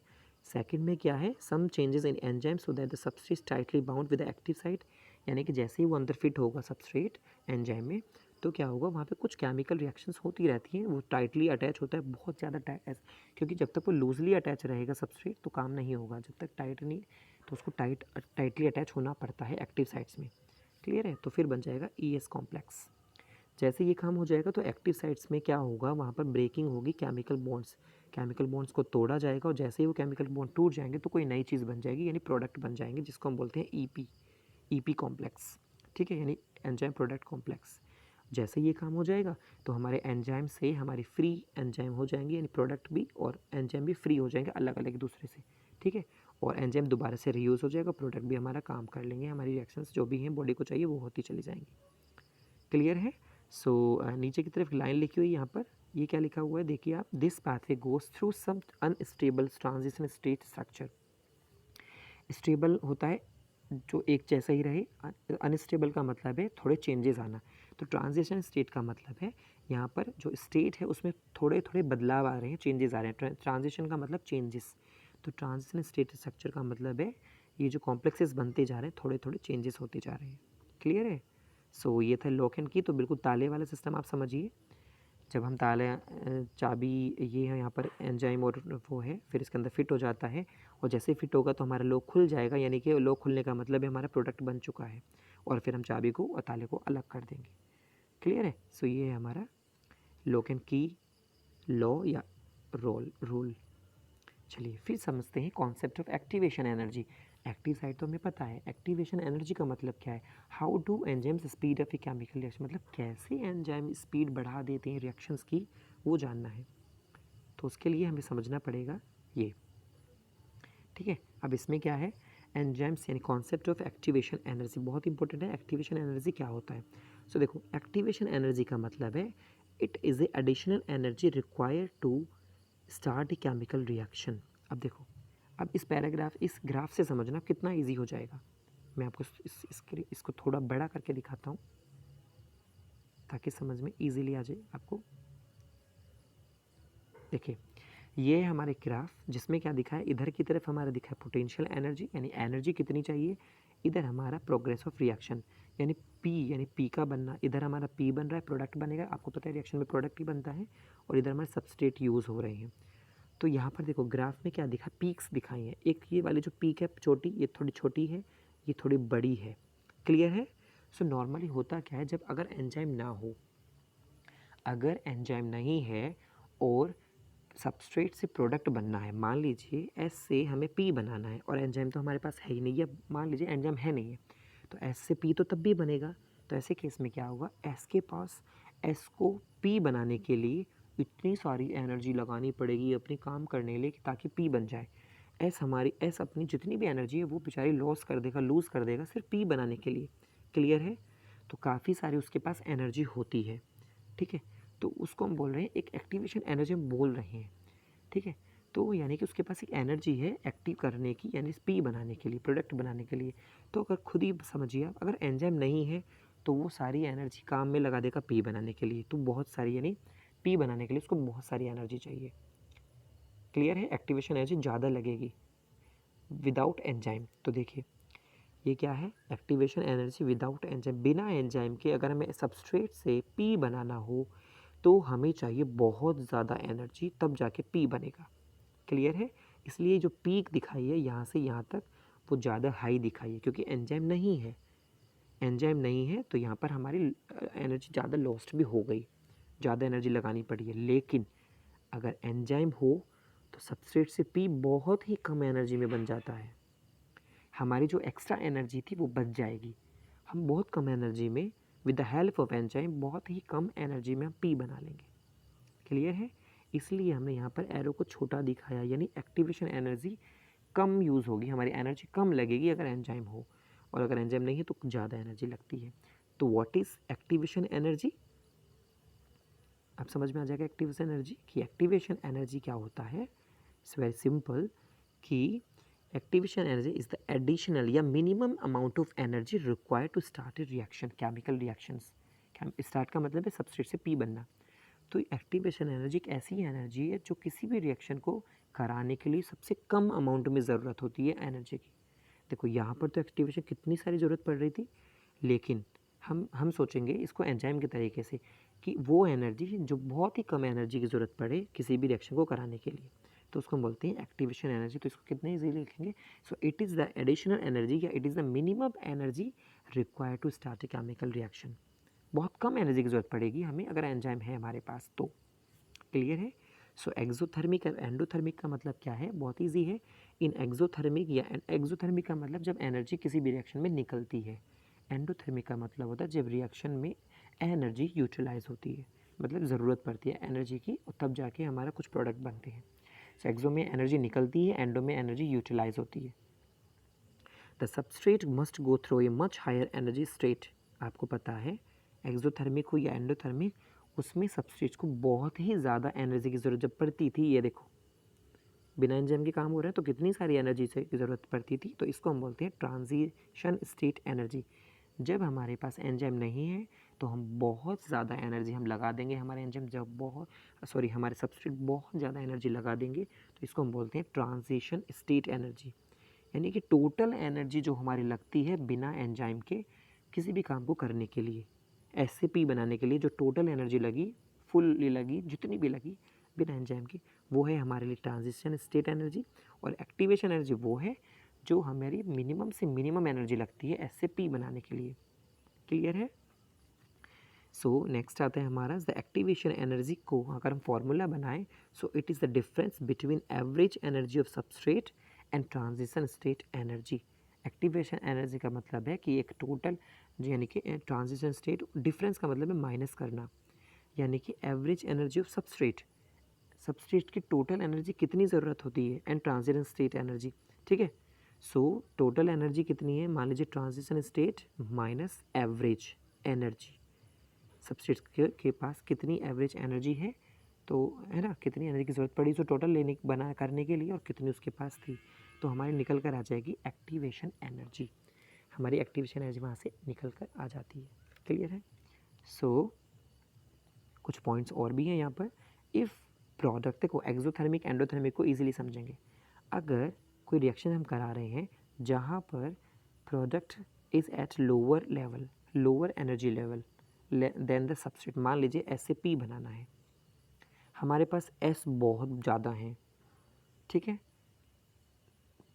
सेकंड में क्या है, some changes in enzyme so that the substrate tightly bound with the active site, यानी कि जैसे ही वो अंदर फिट होगा सबस्ट्रेट एंजाइम में, तो क्या होगा, वहाँ पे कुछ केमिकल रिएक्शंस होती रहती हैं, वो टाइटली अटैच होता है, बहुत ज़्यादा क्योंकि जब तक वो लूजली अटैच रहेगा सबस्ट्रेट तो काम नहीं होगा, जब तक टाइट नहीं तो उसको टाइटली अटैच होना पड़ता है एक्टिव साइट्स में। क्लियर है? तो फिर बन जाएगा ES कॉम्प्लेक्स। जैसे ये काम हो जाएगा तो एक्टिव साइट्स में क्या होगा, वहाँ पर ब्रेकिंग होगी केमिकल बॉन्ड्स को तोड़ा जाएगा, और जैसे ही वो केमिकल बॉन्ड टूट जाएंगे तो कोई नई चीज़ बन जाएगी, यानी प्रोडक्ट बन जाएंगे, जिसको हम बोलते हैं EP कॉम्प्लेक्स। ठीक है, यानी एंजाइम प्रोडक्ट कॉम्प्लेक्स। जैसे ये काम हो जाएगा तो हमारे एंजाइम से हमारी फ्री एंजाइम हो जाएंगे, यानी प्रोडक्ट भी और एंजाइम भी फ्री हो जाएंगे अलग अलग एक दूसरे से। ठीक है, और एंजाइम दोबारा से रीयूज़ हो जाएगा, प्रोडक्ट भी हमारा काम कर लेंगे, हमारी रिएक्शंस जो भी हैं बॉडी को चाहिए वो होती चली जाएंगी। क्लियर है? सो नीचे की तरफ लाइन लिखी हुई है यहाँ पर, ये क्या लिखा हुआ है देखिए आप, this pathway goes through some unstable transition state structure. Stable होता है जो एक जैसा ही रहे, अनस्टेबल का मतलब है थोड़े चेंजेस आना। तो ट्रांजिशन स्टेट का मतलब है यहाँ पर जो स्टेट है उसमें थोड़े थोड़े बदलाव आ रहे हैं, चेंजेस आ रहे हैं। ट्रांजिशन का मतलब चेंजेस, तो ट्रांजिशन स्टेट स्ट्रक्चर का मतलब है ये जो कॉम्प्लेक्सेस बनते जा रहे हैं थोड़े थोड़े चेंजेस होते जा रहे हैं। क्लियर है? सो ये था लॉक एंड की, तो बिल्कुल ताले वाला सिस्टम आप समझिए। जब हम ताले चाबी ये है यहाँ पर एंजाइम और वो है, फिर इसके अंदर फिट हो जाता है, और जैसे ही फिट होगा तो हमारा लॉक खुल जाएगा, यानी कि लॉक खुलने का मतलब है हमारा प्रोडक्ट बन चुका है, और फिर हम चाबी को और ताले को अलग कर देंगे। क्लियर है? सो ये है हमारा लॉक एंड की लॉ या रूल। चलिए फिर समझते हैं concept of activation energy. Active site तो हमें पता है, एक्टिवेशन एनर्जी का मतलब क्या है, how do enzymes speed up A chemical reaction, मतलब कैसे एंजाइम स्पीड बढ़ा देते हैं रिएक्शंस की, वो जानना है। तो उसके लिए हमें समझना पड़ेगा ये। ठीक है, अब इसमें क्या है, एंजाइम्स यानी कॉन्सेप्ट ऑफ एक्टिवेशन एनर्जी बहुत इंपॉर्टेंट है। एक्टिवेशन एनर्जी क्या होता है? सो देखो, एक्टिवेशन एनर्जी का मतलब है it is a additional energy required to start a chemical reaction. अब देखो, अब इस ग्राफ से समझना कितना इजी हो जाएगा। मैं आपको इसको थोड़ा बड़ा करके दिखाता हूँ ताकि समझ में इजीली आ जाए आपको। देखिए, ये है हमारे ग्राफ, जिसमें क्या दिखा है, इधर की तरफ हमारा दिखा है पोटेंशियल एनर्जी, यानी एनर्जी कितनी चाहिए, इधर हमारा प्रोग्रेस ऑफ रिएक्शन यानी पी का बनना, इधर हमारा पी बन रहा है, प्रोडक्ट बनेगा, आपको पता है रिएक्शन में प्रोडक्ट ही बनता है, और इधर हमारे सबस्ट्रेट यूज़ हो रहे हैं। तो यहाँ पर देखो ग्राफ में क्या दिखा, पीक्स दिखाई हैं। एक ये वाली जो पीक है छोटी, ये थोड़ी छोटी है, ये थोड़ी बड़ी है। क्लियर है? सो नॉर्मली होता क्या है, जब अगर एंजाइम ना हो, अगर एंजाइम नहीं है और सबस्ट्रेट से प्रोडक्ट बनना है, मान लीजिए एस से हमें पी बनाना है, और एंजाइम तो हमारे पास है ही नहीं, या मान लीजिए एंजाइम है नहीं है, तो एस से पी तो तब भी बनेगा। तो ऐसे केस में क्या होगा, एस के पास एस को पी बनाने के लिए इतनी सारी एनर्जी लगानी पड़ेगी अपनी काम करने के लिए ताकि पी बन जाए। एस अपनी जितनी भी एनर्जी है वो बेचारी लॉस कर देगा, लूज़ कर देगा सिर्फ पी बनाने के लिए। क्लियर है? तो काफ़ी सारी उसके पास एनर्जी होती है। ठीक है, तो उसको हम बोल रहे हैं एक एक्टिवेशन एनर्जी हम बोल रहे हैं। ठीक है, तो यानी कि उसके पास एक एनर्जी है एक्टिव करने की, यानी पी बनाने के लिए, प्रोडक्ट बनाने के लिए। तो अगर खुद ही समझिए आप, अगर एंजाइम नहीं है तो वो सारी एनर्जी काम में लगा देगा पी बनाने के लिए, तो बहुत सारी, यानी पी बनाने के लिए उसको बहुत सारी एनर्जी चाहिए। क्लियर है? एक्टिवेशन एनर्जी ज़्यादा लगेगी विदाउट एंजाइम। तो देखिए ये क्या है, एक्टिवेशन एनर्जी विदाउट एंजाइम, बिना एंजाइम के अगर हमें सबस्ट्रेट से पी बनाना हो तो हमें चाहिए बहुत ज़्यादा एनर्जी, तब जाके पी बनेगा। क्लियर है? इसलिए जो पीक दिखाई है यहाँ से यहाँ तक वो ज़्यादा हाई दिखाई है, क्योंकि एंजाइम नहीं है। एंजाइम नहीं है तो यहाँ पर हमारी एनर्जी ज़्यादा लॉस्ट भी हो गई, ज़्यादा एनर्जी लगानी पड़ी है। लेकिन अगर एंजाइम हो तो सबस्ट्रेट से पी बहुत ही कम एनर्जी में बन जाता है, हमारी जो एक्स्ट्रा एनर्जी थी वो बच जाएगी। हम बहुत कम एनर्जी में with the help of enzyme बहुत ही कम एनर्जी में हम पी बना लेंगे। क्लियर है? इसलिए हमने यहाँ पर एरो को छोटा दिखाया, यानी एक्टिवेशन एनर्जी कम यूज़ होगी, हमारी एनर्जी कम लगेगी अगर एंजाइम हो, और अगर एंजाइम नहीं है तो ज़्यादा एनर्जी लगती है। तो व्हाट इज़ एक्टिवेशन एनर्जी? अब समझ में आ जाएगा एक्टिवेशन एनर्जी कि एक्टिवेशन एनर्जी क्या होता है। इट्स वेरी सिंपल कि activation energy is the additional या minimum amount of energy required to start a reaction, chemical reactions. Start का मतलब है सबस्ट्रेट से पी बनना। तो एक्टिवेशन एनर्जी एक ऐसी एनर्जी है जो किसी भी रिएक्शन को कराने के लिए सबसे कम अमाउंट में ज़रूरत होती है एनर्जी की। देखो यहाँ पर तो एक्टिवेशन कितनी सारी ज़रूरत पड़ रही थी, लेकिन हम सोचेंगे इसको एंजाइम के तरीके से कि वो एनर्जी जो बहुत ही कम एनर्जी की ज़रूरत पड़े किसी भी रिएक्शन को कराने के लिए, तो उसको हम बोलते हैं एक्टिवेशन एनर्जी। तो इसको कितने इजीली लिखेंगे, so it is the additional energy या it is the minimum energy required to start a chemical reaction. बहुत कम एनर्जी की ज़रूरत पड़ेगी हमें अगर एंजाइम है हमारे पास तो। क्लियर है। सो एक्सोथर्मिक और एंडोथर्मिक का मतलब क्या है, बहुत ईजी है। इन एक्सोथर्मिक या एक्सोथर्मिक का मतलब जब एनर्जी किसी भी रिएक्शन में निकलती है। एंडोथर्मिक का मतलब होता है जब रिएक्शन में एनर्जी यूटिलाइज होती है, मतलब ज़रूरत पड़ती है एनर्जी की और तब जाके हमारा कुछ प्रोडक्ट बनते हैं। सो एक्सो में एनर्जी निकलती है, एंडो में एनर्जी यूटिलाइज होती है। The substrate must go through a much higher energy state. आपको पता है एक्सोथर्मिक हो या एंडोथर्मिक, उसमें सबस्ट्रेट को बहुत ही ज़्यादा एनर्जी की ज़रूरत जब पड़ती थी, ये देखो बिना एंजाइम के काम हो रहा है तो कितनी सारी एनर्जी से की ज़रूरत पड़ती थी, तो इसको हम बोलते हैं ट्रांजिशन स्टेट एनर्जी। जब हमारे पास एंजाइम नहीं है तो हम बहुत ज़्यादा एनर्जी हम लगा देंगे, हमारे एंजाइम जब हमारे सबस्ट्रेट बहुत ज़्यादा एनर्जी लगा देंगे तो इसको हम बोलते हैं ट्रांजिशन स्टेट एनर्जी। यानी कि टोटल एनर्जी जो हमारी लगती है बिना एंजाइम के किसी भी काम को करने के लिए, एसएपी बनाने के लिए जो टोटल एनर्जी लगी, फुल्ली लगी, जितनी भी लगी बिना एंजाइम की, वो है हमारे लिए ट्रांजिशन स्टेट एनर्जी। और एक्टिवेशन एनर्जी वो है जो हमारी मिनिमम से मिनिमम एनर्जी लगती है एसएपी बनाने के लिए। क्लियर है। सो नेक्स्ट आता है हमारा द एक्टिवेशन एनर्जी को अगर हम फॉर्मूला बनाएं, सो it is the difference between average energy of substrate and transition state energy. Activation energy का मतलब है कि एक टोटल यानी कि ट्रांजिशन स्टेट, डिफरेंस का मतलब है माइनस करना, यानी कि एवरेज एनर्जी ऑफ सबस्ट्रेट की टोटल एनर्जी कितनी ज़रूरत होती है एंड ट्रांजिशन स्टेट एनर्जी। ठीक है। सो टोटल एनर्जी कितनी है, मान लीजिए transition state minus average energy, substrate के पास कितनी एवरेज एनर्जी है, तो है ना, कितनी एनर्जी की ज़रूरत पड़ी तो टोटल लेने बना करने के लिए और कितनी उसके पास थी, तो हमारी निकल कर आ जाएगी एक्टिवेशन एनर्जी। हमारी एक्टिवेशन एनर्जी वहाँ से निकल कर आ जाती है। क्लियर है। सो कुछ पॉइंट्स और भी हैं यहाँ पर। इफ़ प्रोडक्ट को एक्सोथर्मिक एंडोथर्मिक को ईजिली समझेंगे। अगर कोई रिएक्शन हम करा रहे हैं जहाँ पर product is at lower level, lower energy level then the substrate, मान लीजिए एसएपी बनाना है, हमारे पास एस बहुत ज़्यादा हैं, ठीक है,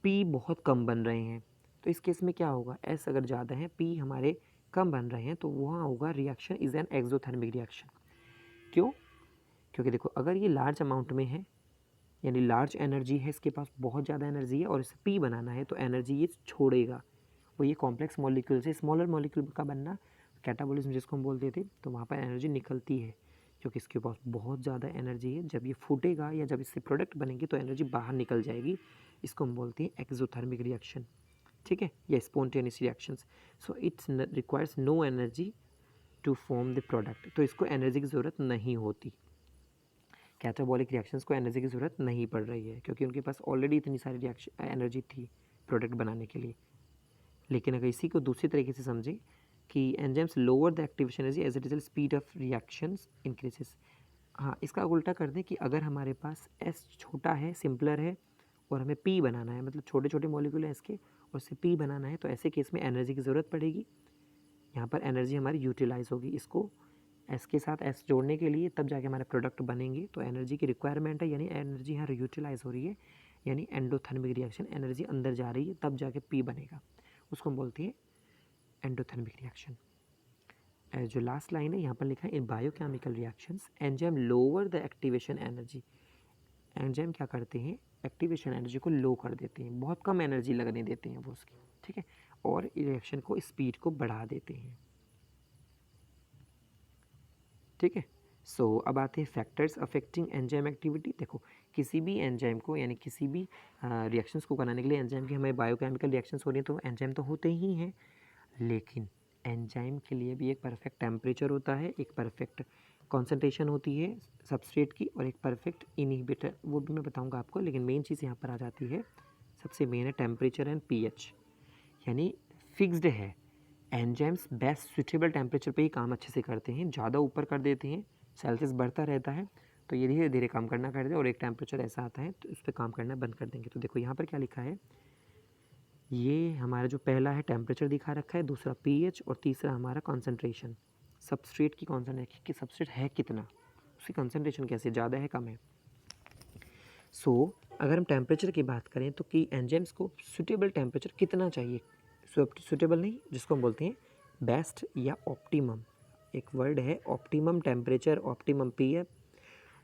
पी बहुत कम बन रहे हैं, तो इस केस में क्या होगा, एस अगर ज़्यादा है पी हमारे कम बन रहे हैं, तो वहाँ होगा reaction is an exothermic reaction. क्यों, क्योंकि देखो अगर ये लार्ज अमाउंट में है यानी लार्ज एनर्जी है, इसके पास बहुत ज़्यादा एनर्जी है और इसे पी बनाना है, तो एनर्जी ये छोड़ेगा। वो ये कॉम्प्लेक्स मॉलिक्यूल से स्मॉलर मॉलिक्यूल का बनना कैटाबॉलिज्म जिसको हम बोलते थे, तो वहाँ पर एनर्जी निकलती है क्योंकि इसके पास बहुत ज़्यादा एनर्जी है। जब ये फूटेगा या जब इससे प्रोडक्ट बनेंगे तो एनर्जी बाहर निकल जाएगी, इसको हम बोलते हैं एक्सोथर्मिक रिएक्शन। ठीक है, या spontaneous reactions. So it's requires no energy to form the product, तो इसको एनर्जी की ज़रूरत नहीं होती। कैटाबॉलिक रिएक्शंस को एनर्जी की ज़रूरत नहीं पड़ रही है क्योंकि उनके पास ऑलरेडी इतनी सारी रिएक्शन एनर्जी थी प्रोडक्ट बनाने के लिए। लेकिन अगर इसी को दूसरी तरीके से समझें कि enzymes lower the activation energy as a result speed of reactions increases. हाँ, इसका उल्टा कर दें कि अगर हमारे पास एस छोटा है, सिंपलर है और हमें पी बनाना है, मतलब छोटे छोटे मॉलिक्यूल हैं इसके और उससे पी बनाना है, तो ऐसे केस में एनर्जी की ज़रूरत पड़ेगी। यहाँ पर एनर्जी हमारी यूटिलाइज होगी, इसको एस के साथ एस जोड़ने के लिए, तब जाके हमारे प्रोडक्ट बनेंगे, तो एनर्जी की रिक्वायरमेंट है, यानी एनर्जी यहाँ यूटिलाइज हो रही है, यानी एंडोथर्मिक रिएक्शन, एनर्जी अंदर जा रही है, तब जाके पी बनेगा, उसको हम बोलते हैं एंडोथर्मिक रिएक्शन। जो लास्ट लाइन है यहाँ पर लिखा है in biochemical reactions enzyme lower the activation energy. Enzyme क्या करते हैं, एक्टिवेशन एनर्जी को लो कर देते हैं, बहुत कम एनर्जी लगने देते हैं वो उसकी, ठीक है, और रिएक्शन को स्पीड को बढ़ा देते हैं। ठीक है। सो अब आते हैं फैक्टर्स अफेक्टिंग एंजाइम एक्टिविटी। देखो किसी भी एंजाइम को यानी किसी भी रिएक्शंस को बनाने के लिए एंजाइम की हमें बायोकेमिकल रिएक्शंस हो रही हैं तो एंजाइम तो होते ही हैं, लेकिन एंजाइम के लिए भी एक परफेक्ट टेम्परेचर होता है, एक परफेक्ट कॉन्सेंट्रेशन होती है सबस्ट्रेट की और एक परफेक्ट इनहिबिटर, वो भी मैं बताऊंगा आपको, लेकिन मेन चीज़ यहाँ पर आ जाती है, सबसे मेन है टेम्परेचर एंड पीएच, यानी फिक्स्ड है। एंजाइम्स बेस्ट सूटेबल टेम्परेचर पे ही काम अच्छे से करते हैं, ज़्यादा ऊपर कर देते हैं, सेल्सियस बढ़ता रहता है तो ये धीरे धीरे काम करना कर दे और एक टेम्परेचर ऐसा आता है तो उस पर काम करना बंद कर देंगे। तो देखो यहाँ पर क्या लिखा है, ये हमारा जो पहला है टेम्परेचर दिखा रखा है, दूसरा पीएच और तीसरा हमारा कॉन्सेंट्रेशन, सबस्ट्रेट की कॉन्सेंट्रेशन कि सबस्ट्रेट है कितना, उसकी कंसंट्रेशन कैसे, ज़्यादा है कम है। सो अगर हम टेम्परेचर की बात करें तो कि एंजाइम्स को सूटेबल टेम्परेचर कितना चाहिए, सूटेबल नहीं जिसको हम बोलते हैं बेस्ट या ऑप्टिमम, एक वर्ड है ऑप्टिमम टेम्परेचर,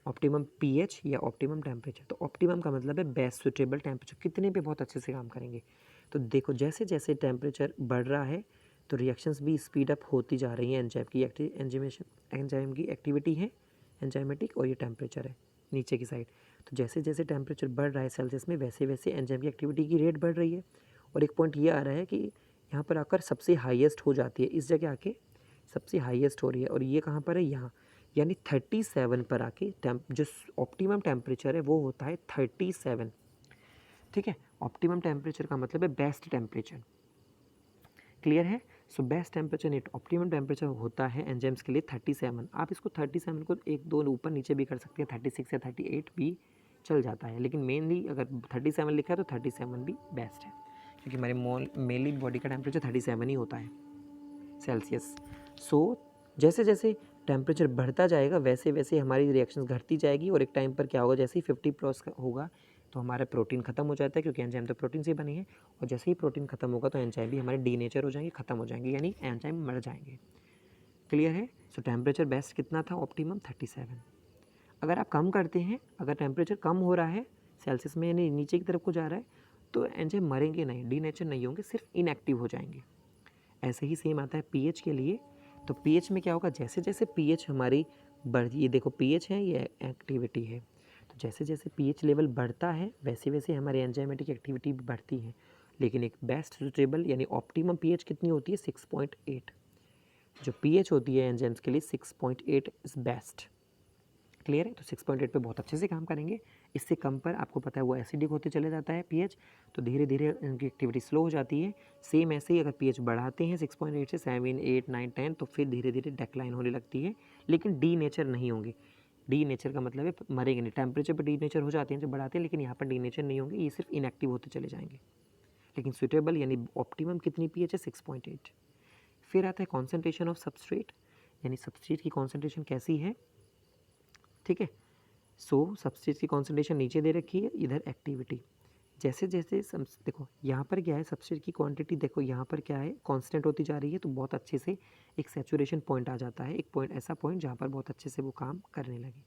ऑप्टिमम पीएच या ऑप्टिमम टेम्परेचर। तो ऑप्टिमम का मतलब है बेस्ट सूटेबल टेम्परेचर, कितने पे बहुत अच्छे से काम करेंगे। तो देखो जैसे जैसे टेम्परेचर बढ़ रहा है तो रिएक्शंस भी स्पीड अप होती जा रही हैं। एंजाइम की एक्टिविटी है एंजाइमेटिक, और ये टेम्परेचर है नीचे की साइड। तो जैसे जैसे टेम्परेचर बढ़ रहा है सेल्सियस में, वैसे वैसे एंजाइम की एक्टिविटी की रेट बढ़ रही है। और एक पॉइंट ये आ रहा है कि यहाँ पर आकर सबसे हाईएस्ट हो जाती है, इस जगह आके सबसे हाईएस्ट हो रही है। और ये कहाँ पर है, यहाँ, यानी 37 पर आके जो ऑप्टिमम टेम्परेचर है वो होता है 37। ठीक है, ऑप्टिमम टेम्परेचर का मतलब है बेस्ट टेम्परेचर। क्लियर है। So best temperature net optimum temperature होता है एंजाइम्स के लिए 37। आप इसको 37 को एक दो ऊपर नीचे भी कर सकते हैं, 36 या 38 भी चल जाता है, लेकिन मेनली अगर 37 लिखा है तो 37 भी बेस्ट है, क्योंकि हमारे मेनली बॉडी का टेम्परेचर 37 ही होता है सेल्सियस। सो जैसे जैसे टेम्परेचर बढ़ता जाएगा वैसे वैसे हमारी रिएक्शंस घटती जाएगी, और एक टाइम पर क्या होगा, जैसे ही 50 प्लस होगा तो हमारा प्रोटीन खत्म हो जाता है, क्योंकि एंजाइम तो प्रोटीन से बनी है। और जैसे ही प्रोटीन खत्म होगा तो एंजाइम भी हमारे डीनेचर हो जाएंगे, खत्म हो जाएंगे, यानी एंजाइम मर जाएंगे। क्लियर है। सो टेम्परेचर बेस्ट कितना था, ऑप्टिमम 37। अगर आप कम करते हैं, अगर टेम्परेचर कम हो रहा है सेल्सियस में, यानी नीचे की तरफ को जा रहा है, तो एंजाइम मरेंगे नहीं, डीनेचर नहीं होंगे, सिर्फ इनएक्टिव हो जाएंगे। ऐसे ही सेम आता है पीएच के लिए। तो पीएच में क्या होगा, जैसे जैसे पीएच हमारी ये देखो पीएच है, ये एक्टिविटी है, तो जैसे जैसे पीएच लेवल बढ़ता है वैसे वैसे हमारी एंजाइमेटिक एक्टिविटी भी बढ़ती है। लेकिन एक बेस्ट सूटेबल यानी ऑप्टिमम पीएच कितनी होती है, 6.8। जो पीएच होती है एंजाइम्स के लिए 6.8 इज़ बेस्ट। क्लियर है। तो 6.8 पे बहुत अच्छे से काम करेंगे। इससे कम पर आपको पता है वो एसिडिक होते चले जाता है पीएच, तो धीरे धीरे उनकी एक्टिविटी स्लो हो जाती है। सेम ऐसे ही अगर पीएच बढ़ाते हैं 6.8 से 7, 8, 9, 10, तो फिर धीरे धीरे डेक्लाइन होने लगती है, लेकिन डी नेचर नहीं होंगे। डी नेचर का मतलब है मरेंगे नहीं। टेम्परेचर पर डी नेचर हो जाते हैं जब बढ़ाते हैं, लेकिन यहाँ पर डी नेचर नहीं होंगे, ये सिर्फ इनएक्टिव होते चले जाएंगे। लेकिन सुटेबल यानी ऑप्टिमम कितनी पीएच है, 6.8। फिर आता है कॉन्सेंट्रेशन ऑफ सबस्ट्रेट, यानी सबस्ट्रेट की कॉन्सेंट्रेशन कैसी है। ठीक है। सो सबस्ट्रेट की कॉन्सेंट्रेशन नीचे दे रखी है, इधर एक्टिविटी। जैसे जैसे देखो यहाँ पर क्या है, सबस्ट्रेट की क्वांटिटी देखो यहाँ पर क्या है, कांस्टेंट होती जा रही है, तो बहुत अच्छे से एक सैचुरेशन पॉइंट आ जाता है, एक पॉइंट ऐसा पॉइंट जहाँ पर बहुत अच्छे से वो काम करने लगे।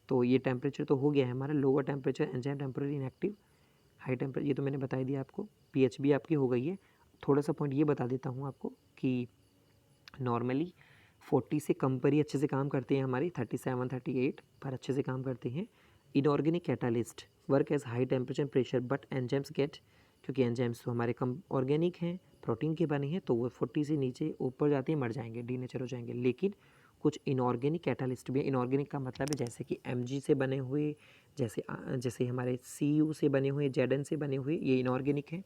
तो ये टेम्परेचर तो हो गया है हमारा lower temperature enzyme temporary inactive, high temperature ये तो मैंने बता दिया आपको, पीएच भी आपकी हो गई है। थोड़ा सा पॉइंट ये बता देता हूँ आपको कि नॉर्मली 40 से कम पर ही अच्छे से काम करते हैं हमारी, 37, 38 पर अच्छे से काम करते हैं। Inorganic catalyst work as high temperature pressure but enzymes get, क्योंकि एंजाइम्स तो हमारे कम ऑर्गेनिक हैं, प्रोटीन के बने हैं, तो वो 40 से नीचे ऊपर जाते हैं, मर जाएंगे, डीनेचर हो जाएंगे। लेकिन कुछ इनऑर्गेनिक कैटालिस्ट भी है। इनऑर्गेनिक का मतलब है जैसे कि एमजी से बने हुए, जैसे हमारे सीयू से बने हुए, जेडन से बने हुए, ये इनऑर्गेनिक हैं।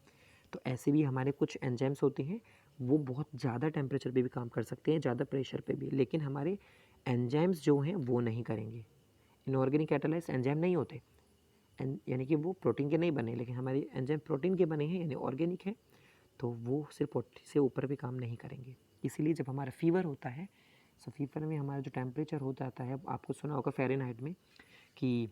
तो ऐसे भी हमारे कुछ एंजाइम्स होते हैं, वो बहुत ज़्यादा टेम्परेचर पे भी काम कर सकते हैं, ज़्यादा प्रेशर पे भी, लेकिन हमारे एंजाइम्स जो हैं वो नहीं करेंगे। इनऑर्गेनिक कैटालाइज एंजाइम नहीं होते, यानी कि वो प्रोटीन के नहीं बने, लेकिन हमारे एंजाइम प्रोटीन के बने हैं यानी ऑर्गेनिक है, तो वो सिर्फ 40 से ऊपर भी काम नहीं करेंगे। इसीलिए जब हमारा फीवर होता है, सो फीवर में हमारा जो टेम्परेचर हो जाता है, आपको सुना होगा फ़ारेनहाइट में कि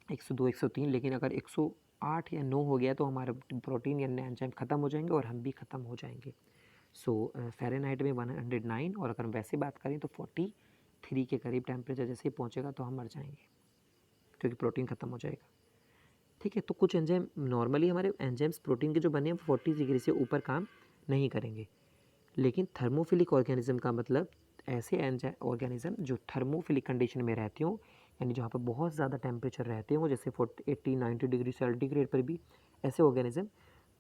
102, 103, लेकिन अगर 108 या 9 हो गया तो हमारा प्रोटीन या एंजाइम ख़त्म हो जाएंगे और हम भी ख़त्म हो जाएंगे। सो फ़ारेनहाइट में 109, और अगर हम वैसे बात करें तो 43 के करीब टेम्परेचर जैसे ही पहुंचेगा तो हम मर जाएंगे, क्योंकि प्रोटीन ख़त्म हो जाएगा। ठीक है। तो कुछ एंजाइम नॉर्मली हमारे एंजाइम्स प्रोटीन के जो बने हैं वो 40 डिग्री से ऊपर काम नहीं करेंगे, लेकिन थर्मोफिलिक ऑर्गेनिज्म का मतलब ऐसे ऑर्गेनिज्म जो थर्मोफिलिक कंडीशन में रहते हों, यानी जहाँ पर बहुत ज़्यादा टेम्परेचर रहते हो, जैसे 80, 90 डिग्री सेंटीग्रेड पर भी ऐसे ऑर्गेनिज्म,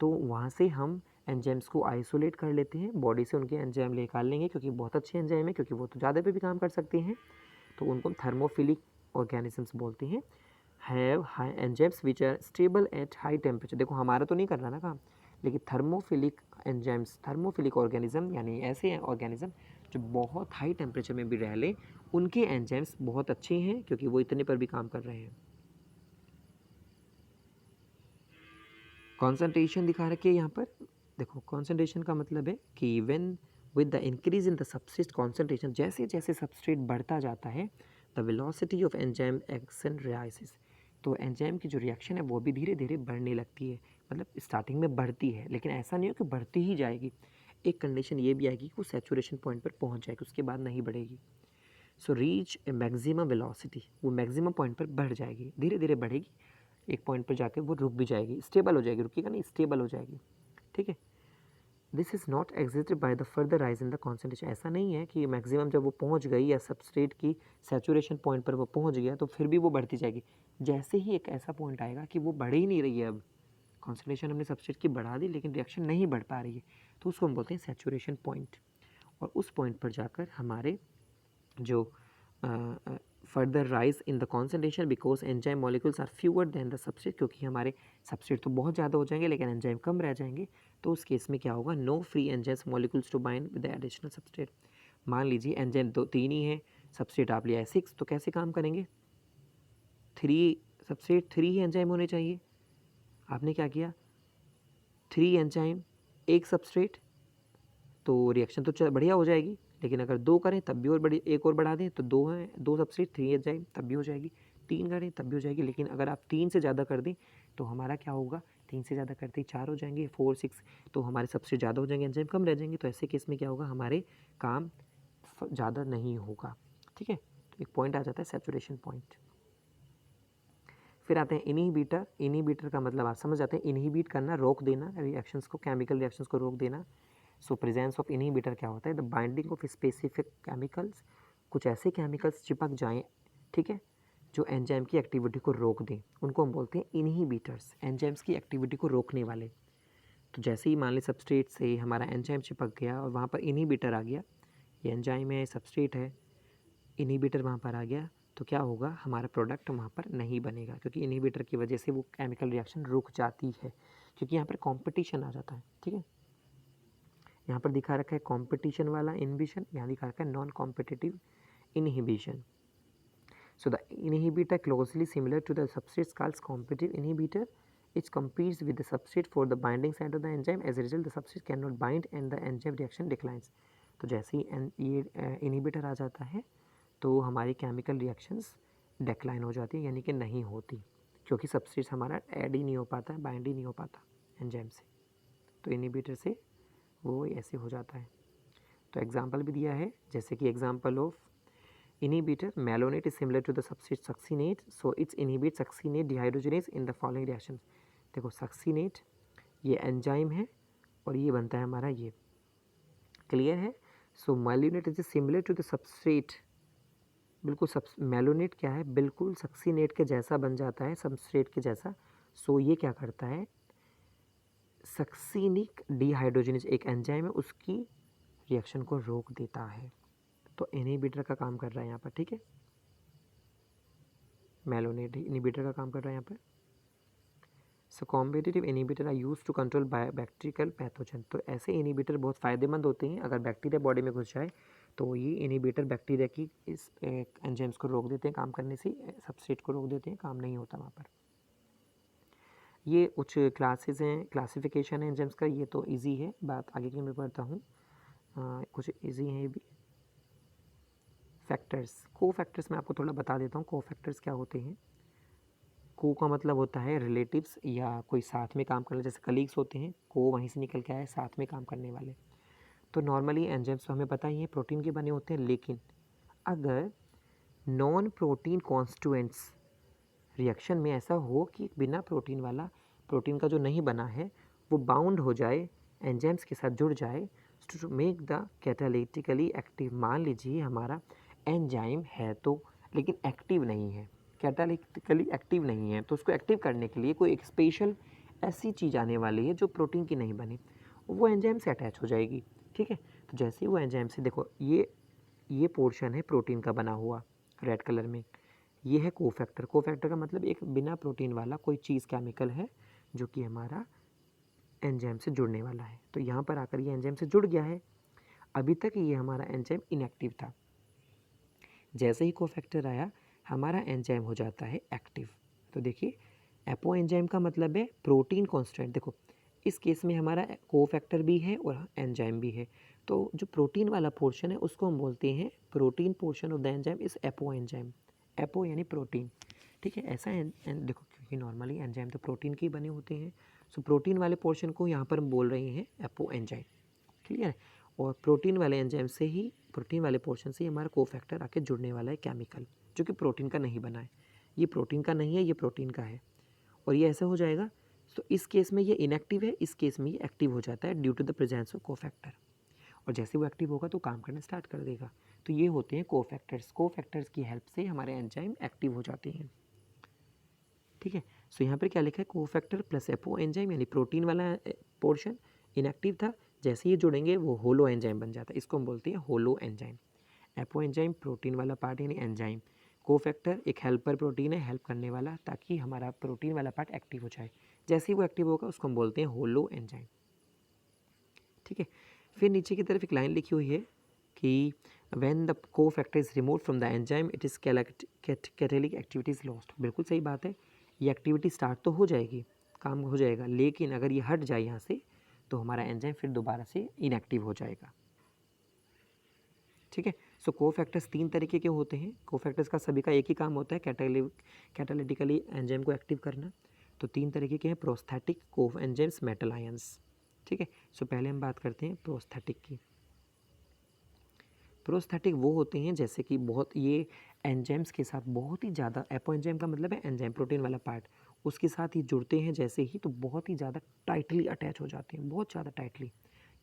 तो वहाँ से हम एंजाइम्स को आइसोलेट कर लेते हैं, बॉडी से उनके एंजाइम निकाल लेंगे, क्योंकि बहुत अच्छे एंजाइम है, क्योंकि वो तो ज़्यादा पे भी काम कर सकते हैं, तो उनको हम थर्मोफिलिक ऑर्गेनिजम्स बोलते हैं। Have high enzymes which are stable at high temperature. देखो हमारा तो नहीं कर रहा ना काम, लेकिन थर्मोफिलिक एंजाइम्स, थर्मोफिलिक ऑर्गेनिज्म यानी ऐसे ऑर्गेनिज्म जो बहुत हाई टेम्परेचर में भी रह लें उनके एंजाइम्स बहुत अच्छे हैं क्योंकि वो इतने पर भी काम कर रहे हैं। कॉन्सेंट्रेशन दिखा रखी है यहाँ पर, देखो कॉन्सेंट्रेशन का मतलब है कि when with the increase in the substrate concentration, जैसे जैसे सबस्ट्रेट बढ़ता जाता है the velocity of enzyme action राइसेस, तो एंजाइम की जो रिएक्शन है वो भी धीरे धीरे बढ़ने लगती है। मतलब स्टार्टिंग में बढ़ती है लेकिन ऐसा नहीं हो कि बढ़ती ही जाएगी, एक कंडीशन ये भी आएगी कि वो सैचुरेशन पॉइंट पर पहुंच जाएगी, उसके बाद नहीं बढ़ेगी। सो रीच ए मैक्सिमम वेलोसिटी, वो मैक्सिमम पॉइंट पर बढ़ जाएगी, धीरे धीरे बढ़ेगी, एक पॉइंट पर जाकर वो रुक भी जाएगी, स्टेबल हो जाएगी, रुकेगा नहीं, स्टेबल हो जाएगी, ठीक है। This is not existed by the further rise in the concentration, ऐसा नहीं है कि मैक्सिमम जब वो पहुंच गई या सबस्ट्रेट की सैचुरेशन पॉइंट पर वो पहुंच गया तो फिर भी वो बढ़ती जाएगी। जैसे ही एक ऐसा पॉइंट आएगा कि वो बढ़ ही नहीं रही है, अब कॉन्सेंट्रेशन हमने सबस्ट्रेट की बढ़ा दी लेकिन रिएक्शन नहीं बढ़ पा रही है, तो उसको हम बोलते हैं सैचुरेशन पॉइंट। और उस पॉइंट पर जाकर हमारे जो further rise in the concentration because enzyme molecules are fewer than the substrate, क्योंकि हमारे सबस्ट्रेट तो बहुत ज़्यादा हो जाएंगे लेकिन एंजाइम कम रह जाएंगे, तो उस केस में क्या होगा, no free enzymes molecules to bind with the additional substrate. मान लीजिए एंजाइम तीन ही है, सबस्ट्रेट आप लिया है 6, तो कैसे काम करेंगे, 3 सबस्ट्रेट 3 ही एंजाइम होने चाहिए, आपने क्या किया 3 एंजाइम 1 सबस्ट्रेट, तो रिएक्शन तो बढ़िया हो जाएगी, लेकिन अगर 2 करें तब भी और बड़ी, एक और बढ़ा दें तो 2 हैं, 2 सबस्ट्रेट 3 एंजाइम तब भी हो जाएगी, 3 करें तब भी हो जाएगी, लेकिन अगर आप 3 से ज़्यादा कर दें तो हमारा क्या होगा, 3 से ज़्यादा करते ही 4 हो जाएंगे, 4 6, तो हमारे सबस्ट्रेट ज़्यादा हो जाएंगे, एंजाइम कम रह जाएंगे, तो ऐसे केस में क्या होगा, हमारे काम ज़्यादा नहीं होगा, ठीक है। तो एक पॉइंट आ जाता है सैचुरेशन पॉइंट। फिर आते हैं इनहिबिटर। इनहिबिटर का मतलब आप समझ जाते हैं, इनहिबिट करना, रोक देना रिएक्शंस को, केमिकल रिएक्शंस को रोक देना। सो प्रेजेंस ऑफ इनहिबिटर क्या होता है, the binding of specific chemicals, कुछ ऐसे केमिकल्स चिपक जाएं, ठीक है, जो एंजाइम की एक्टिविटी को रोक दें, उनको हम बोलते हैं इनहिबिटर्स, एंजाइम्स की एक्टिविटी को रोकने वाले। तो जैसे ही मान लें सबस्ट्रेट से हमारा एंजाइम चिपक गया और वहाँ पर इनहिबिटर आ गया, ये एंजाइम है, सबस्ट्रेट है, इनहिबिटर वहाँ पर आ गया, तो क्या होगा, हमारा प्रोडक्ट वहाँ पर नहीं बनेगा, क्योंकि इनहिबिटर की वजह से वो केमिकल रिएक्शन रुक जाती है, क्योंकि यहाँ पर कॉम्पिटिशन आ जाता है, ठीक है। यहाँ पर दिखा रखा है कॉम्पिटिशन वाला इनहिबिशन, यहाँ दिखा रखा है non competitive inhibition. So the inhibitor closely similar to the substrate called competitive inhibitor. It competes with the substrate for the binding side of the enzyme. As a result, the substrate cannot bind and the enzyme reaction declines. तो जैसे ही ये inhibitor आ जाता है तो हमारी chemical reactions decline हो जाती है, यानी कि नहीं होती, क्योंकि सबस्ट्रेट हमारा ऐड ही नहीं हो पाता है, बाइंड ही नहीं हो पाता एंजाइम से, तो इनहिबिटर से वो ऐसे हो जाता है। तो एग्जांपल भी दिया है, जैसे कि example of inhibitor malonate is similar to the substrate succinate, so it inhibits succinate dehydrogenase in the following reactions। देखो succinate ये एंजाइम है और ये बनता है हमारा ये, क्लियर है। So malonate is similar to the substrate, बिल्कुल malonate क्या है, बिल्कुल सक्सीनेट के जैसा बन जाता है, सबस्ट्रेट के जैसा। सो ये क्या करता है, सक्सीनिक डिहाइड्रोजनेज एक एंजाइम है, उसकी रिएक्शन को रोक देता है, तो इनहिबिटर का काम कर रहा है यहाँ पर, ठीक है, मेलोनेट इनहिबिटर का काम कर रहा है यहाँ पर। So competitive inhibitor are use to control bacterial pathogen, तो ऐसे इनहिबिटर बहुत फ़ायदेमंद होते हैं, अगर बैक्टीरिया बॉडी में घुस जाए तो ये इनहिबिटर बैक्टीरिया की इस एंजाइम्स को रोक देते हैं काम करने से, सबस्ट्रेट को रोक देते हैं, काम नहीं होता वहाँ पर। ये कुछ क्लासेस हैं, क्लासिफिकेशन है एंजाइम्स का, ये तो इजी है, बात आगे की मैं पढ़ता हूँ, कुछ इजी है ये भी। फैक्टर्स, को फैक्टर्स मैं आपको थोड़ा बता देता हूँ, को फैक्टर्स क्या होते हैं। को का मतलब होता है रिलेटिव्स या कोई साथ में काम करने, जैसे कलीग्स होते हैं, को वहीं से निकल के आए, साथ में काम करने वाले। तो नॉर्मली एंजाइम्स तो हमें पता ही है प्रोटीन के बने होते हैं, लेकिन अगर नॉन प्रोटीन कॉन्स्टिट्यूएंट्स रिएक्शन में ऐसा हो कि बिना प्रोटीन वाला, प्रोटीन का जो नहीं बना है वो बाउंड हो जाए, एंजाइम्स के साथ जुड़ जाए, टू मेक द कैटालिटिकली एक्टिव। मान लीजिए हमारा एंजाइम है तो लेकिन एक्टिव नहीं है, कैटालिटिकली एक्टिव नहीं है, तो उसको एक्टिव करने के लिए कोई एक स्पेशल ऐसी चीज़ आने वाली है जो प्रोटीन की नहीं बनी, वो एंजाइम से अटैच हो जाएगी, ठीक है। तो जैसे ही वो एंजाइम से, देखो ये पोर्शन है प्रोटीन का बना हुआ रेड कलर में, ये है कोफैक्टर। कोफैक्टर का मतलब एक बिना प्रोटीन वाला कोई चीज़, केमिकल है जो कि हमारा एंजाइम से जुड़ने वाला है, तो यहाँ पर आकर ये एंजाइम से जुड़ गया है। अभी तक ये हमारा एंजाइम इनएक्टिव था। जैसे ही कोफैक्टर आया हमारा एंजाइम हो जाता है एक्टिव। तो देखिए एपो एंजाइम का मतलब है प्रोटीन कॉन्स्टेंट। देखो इस केस में हमारा कोफैक्टर भी है और एंजाइम भी है, तो जो प्रोटीन वाला पोर्शन है उसको हम बोलते हैं protein portion of the enzyme इस एपो एंजाइम। एपो यानी प्रोटीन, ठीक है। ऐसा देखो क्योंकि नॉर्मली एंजाइम तो प्रोटीन के ही बने होते हैं, सो प्रोटीन वाले पोर्शन को यहाँ पर हम बोल रहे हैं एपो एंजाइम, क्लियर है। और प्रोटीन वाले एंजाइम से ही, प्रोटीन वाले पोर्शन से ही हमारा कोफैक्टर आके जुड़ने वाला है केमिकल, जो कि प्रोटीन का नहीं बना है। ये प्रोटीन का नहीं है, ये प्रोटीन का है, और ये ऐसे हो जाएगा। तो इस केस में ये इनएक्टिव है, इस केस में ये एक्टिव हो जाता है due to the presence of cofactor. और जैसे वो एक्टिव होगा तो काम करना स्टार्ट कर देगा। तो ये होते हैं कोफैक्टर्स। कोफैक्टर्स की हेल्प से हमारे एंजाइम एक्टिव हो जाते हैं, ठीक है। सो यहाँ पर क्या लिखा है, कोफैक्टर प्लस एपो एंजाइम यानी प्रोटीन वाला पोर्शन इनएक्टिव था, जैसे ये जुड़ेंगे वो होलो एंजाइम बन जाता है, इसको हम बोलते हैं holo enzyme. Apo enzyme protein वाला पार्ट यानी एंजाइम, कोफैक्टर एक हेल्पर प्रोटीन है, हेल्प करने वाला, ताकि हमारा प्रोटीन वाला पार्ट एक्टिव हो जाए। जैसे ही वो एक्टिव होगा उसको हम बोलते हैं होलो एंजाइम, ठीक है। फिर नीचे की तरफ एक लाइन लिखी हुई है कि when the cofactor is remove from the enzyme it is catalytic activity is lost. बिल्कुल सही बात है, ये एक्टिविटी स्टार्ट तो हो जाएगी, काम हो जाएगा, लेकिन अगर ये हट जाए यहाँ से तो हमारा एंजाइम फिर दोबारा से इनएक्टिव हो जाएगा, ठीक है। सो कोफैक्टर्स 3 तरीके के होते हैं। कोफैक्टर्स का सभी का एक ही काम होता है, कैटालिटिकली एंजाइम को एक्टिव करना। तो 3 तरीके के हैं, प्रोस्थेटिक, कोफ एंजाइम्स, मेटल आयंस, ठीक है। सो पहले हम बात करते हैं प्रोस्थेटिक की। प्रोस्थेटिक वो होते हैं जैसे कि बहुत ये एंजाइम्स के साथ बहुत ही ज़्यादा, एपो एंजाइम का मतलब है एंजाइम प्रोटीन वाला पार्ट, उसके साथ ही जुड़ते हैं जैसे ही, तो बहुत ही ज़्यादा टाइटली अटैच हो जाते हैं, बहुत ज़्यादा टाइटली,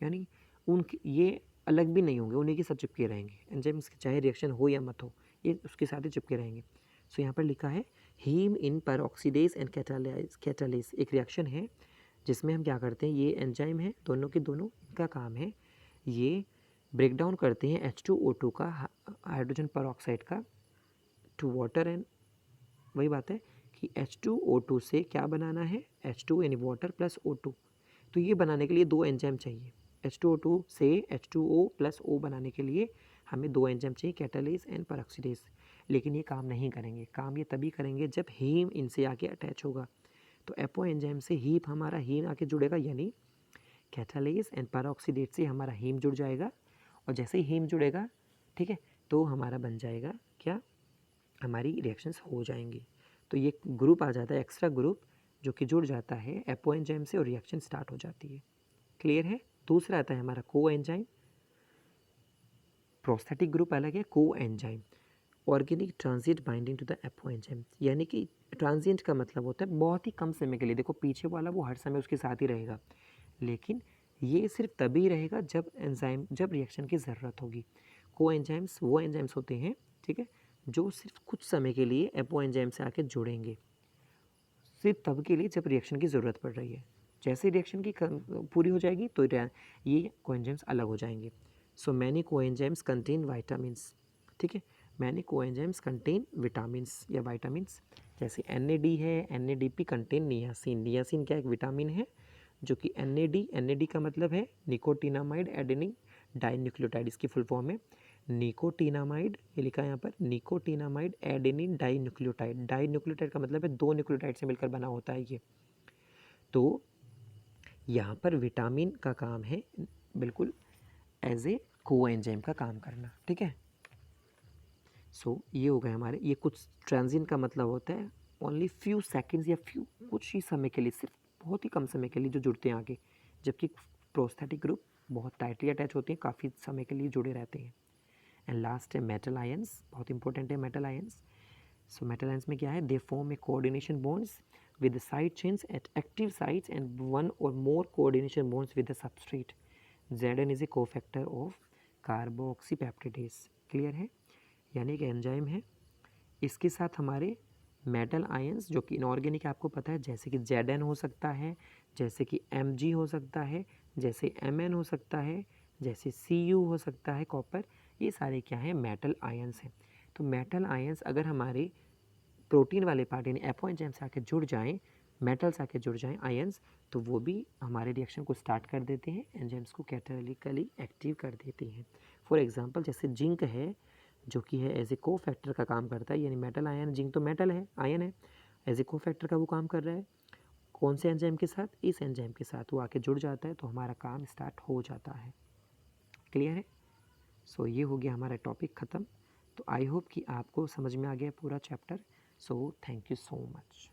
यानी उनके ये अलग भी नहीं होंगे, उन्हीं के साथ चिपके रहेंगे। एंजाइम्स चाहे रिएक्शन हो या मत हो, ये उसके साथ ही चिपके रहेंगे। सो यहाँ पर लिखा है haem in peroxidase and catalase, एक रिएक्शन है जिसमें हम क्या करते हैं, ये एंजाइम है दोनों के दोनों, इनका काम है ये ब्रेक डाउन करते हैं H2O2 का, हाइड्रोजन परऑक्साइड का, टू वाटर, एंड वही बात है कि H2O2 से क्या बनाना है, H2 यानी वाटर प्लस O2। तो ये बनाने के लिए 2 एंजाइम चाहिए, H2O2 से H2O प्लस O बनाने के लिए हमें 2 एंजाइम चाहिए, कैटालेस एंड परऑक्सीडेज। लेकिन ये काम नहीं करेंगे, काम ये तभी करेंगे जब हीम इनसे आके अटैच होगा। तो एपो एंजाइम से हीम, हमारा हीम आके जुड़ेगा, यानी कैटालेस एंड परऑक्सीडेज से हमारा हीम जुड़ जाएगा, और जैसे ही हीम जुड़ेगा, ठीक है, तो हमारा बन जाएगा क्या, हमारी रिएक्शंस हो जाएंगी। तो ये ग्रुप आ जाता है, एक्स्ट्रा ग्रुप, जो कि जुड़ जाता है एपो एंजाइम से और रिएक्शन स्टार्ट हो जाती है, क्लियर है। दूसरा आता है हमारा को एंजाइम। प्रोस्थेटिक ग्रुप अलग है, coenzyme organic transit binding to the apoenzyme, यानी कि ट्रांजिएंट का मतलब होता है बहुत ही कम समय के लिए। देखो पीछे वाला वो हर समय उसके साथ ही रहेगा, लेकिन ये सिर्फ तभी रहेगा जब एंजाइम, जब रिएक्शन की ज़रूरत होगी। को एंजाइम्स वो एंजाइम्स होते हैं, ठीक है, जो सिर्फ कुछ समय के लिए एपो एंजाइम से आके जुड़ेंगे, सिर्फ तब के लिए जब रिएक्शन की ज़रूरत पड़ रही है। जैसे रिएक्शन की पूरी हो जाएगी तो ये कोएंजाइम्स अलग हो जाएंगे। So many coenzymes contain vitamins, ठीक है, मैनी कोएंजाइम्स कंटेन विटामिन्स या वाइटामिन्स, जैसे NAD है, NADP कंटेन नियासिन। नियासिन क्या एक विटामिन है जो कि NAD का मतलब है निकोटिनामाइड एडेनिन डाइन्यूक्लियोटाइड, इसकी फुल फॉर्म है निकोटिनामाइड, ये लिखा है यहाँ पर निकोटिनामाइड एडेनिन डाइन्यूक्लियोटाइड। डाइन्यूक्लियोटाइड का मतलब है 2 न्यूक्लियोटाइड से मिलकर बना होता है ये। तो यहाँ पर विटामिन का काम है बिल्कुल एज ए कोएंजाइम का काम करना, ठीक है। सो ये हो गए हमारे, ये कुछ ट्रांजिएंट का मतलब होता है ओनली फ्यू सेकंड्स या फ्यू कुछ ही समय के लिए, सिर्फ बहुत ही कम समय के लिए जो जुड़ते हैं आगे, जबकि प्रोस्थेटिक ग्रुप बहुत टाइटली अटैच होते हैं, काफ़ी समय के लिए जुड़े रहते हैं। एंड लास्ट है मेटल आयंस, बहुत इंपॉर्टेंट है metal ions. So metal ions में क्या है, they form A coordination bonds with the side chains at active sites and one or more coordination bonds with the substrate. Zn is a cofactor of carboxypeptidase, clear है, यानी कि enzyme है, इसके साथ हमारे मेटल आयंस जो कि inorganic आपको पता है, जैसे कि Zn हो सकता है, जैसे कि Mg हो सकता है, जैसे Mn हो सकता है, जैसे Cu हो सकता है कॉपर, ये सारे क्या हैं, मेटल आयंस हैं। तो मेटल आयंस अगर हमारे प्रोटीन वाले पार्ट यानी एपो एंजाइम से आकर जुड़ जाएं मेटल्स आके जुड़ जाएं आयंस, तो वो भी हमारे रिएक्शन को स्टार्ट कर देते हैं, एंजाइम्स को कैटालिटिकली एक्टिव कर देती हैं। फॉर एग्जांपल जैसे जिंक है जो कि है एज ए को फैक्टर का काम करता है, यानी मेटल आयन, जिंक तो मेटल है, आयन है, एज ए को फैक्टर का वो काम कर रहा है। कौन से एंजाइम के साथ? इस एंजाइम के साथ वो आके जुड़ जाता है तो हमारा काम स्टार्ट हो जाता है। क्लियर है? सो ये हो गया हमारा टॉपिक ख़त्म। तो आई होप कि आपको समझ में आ गया पूरा chapter. So thank you so much.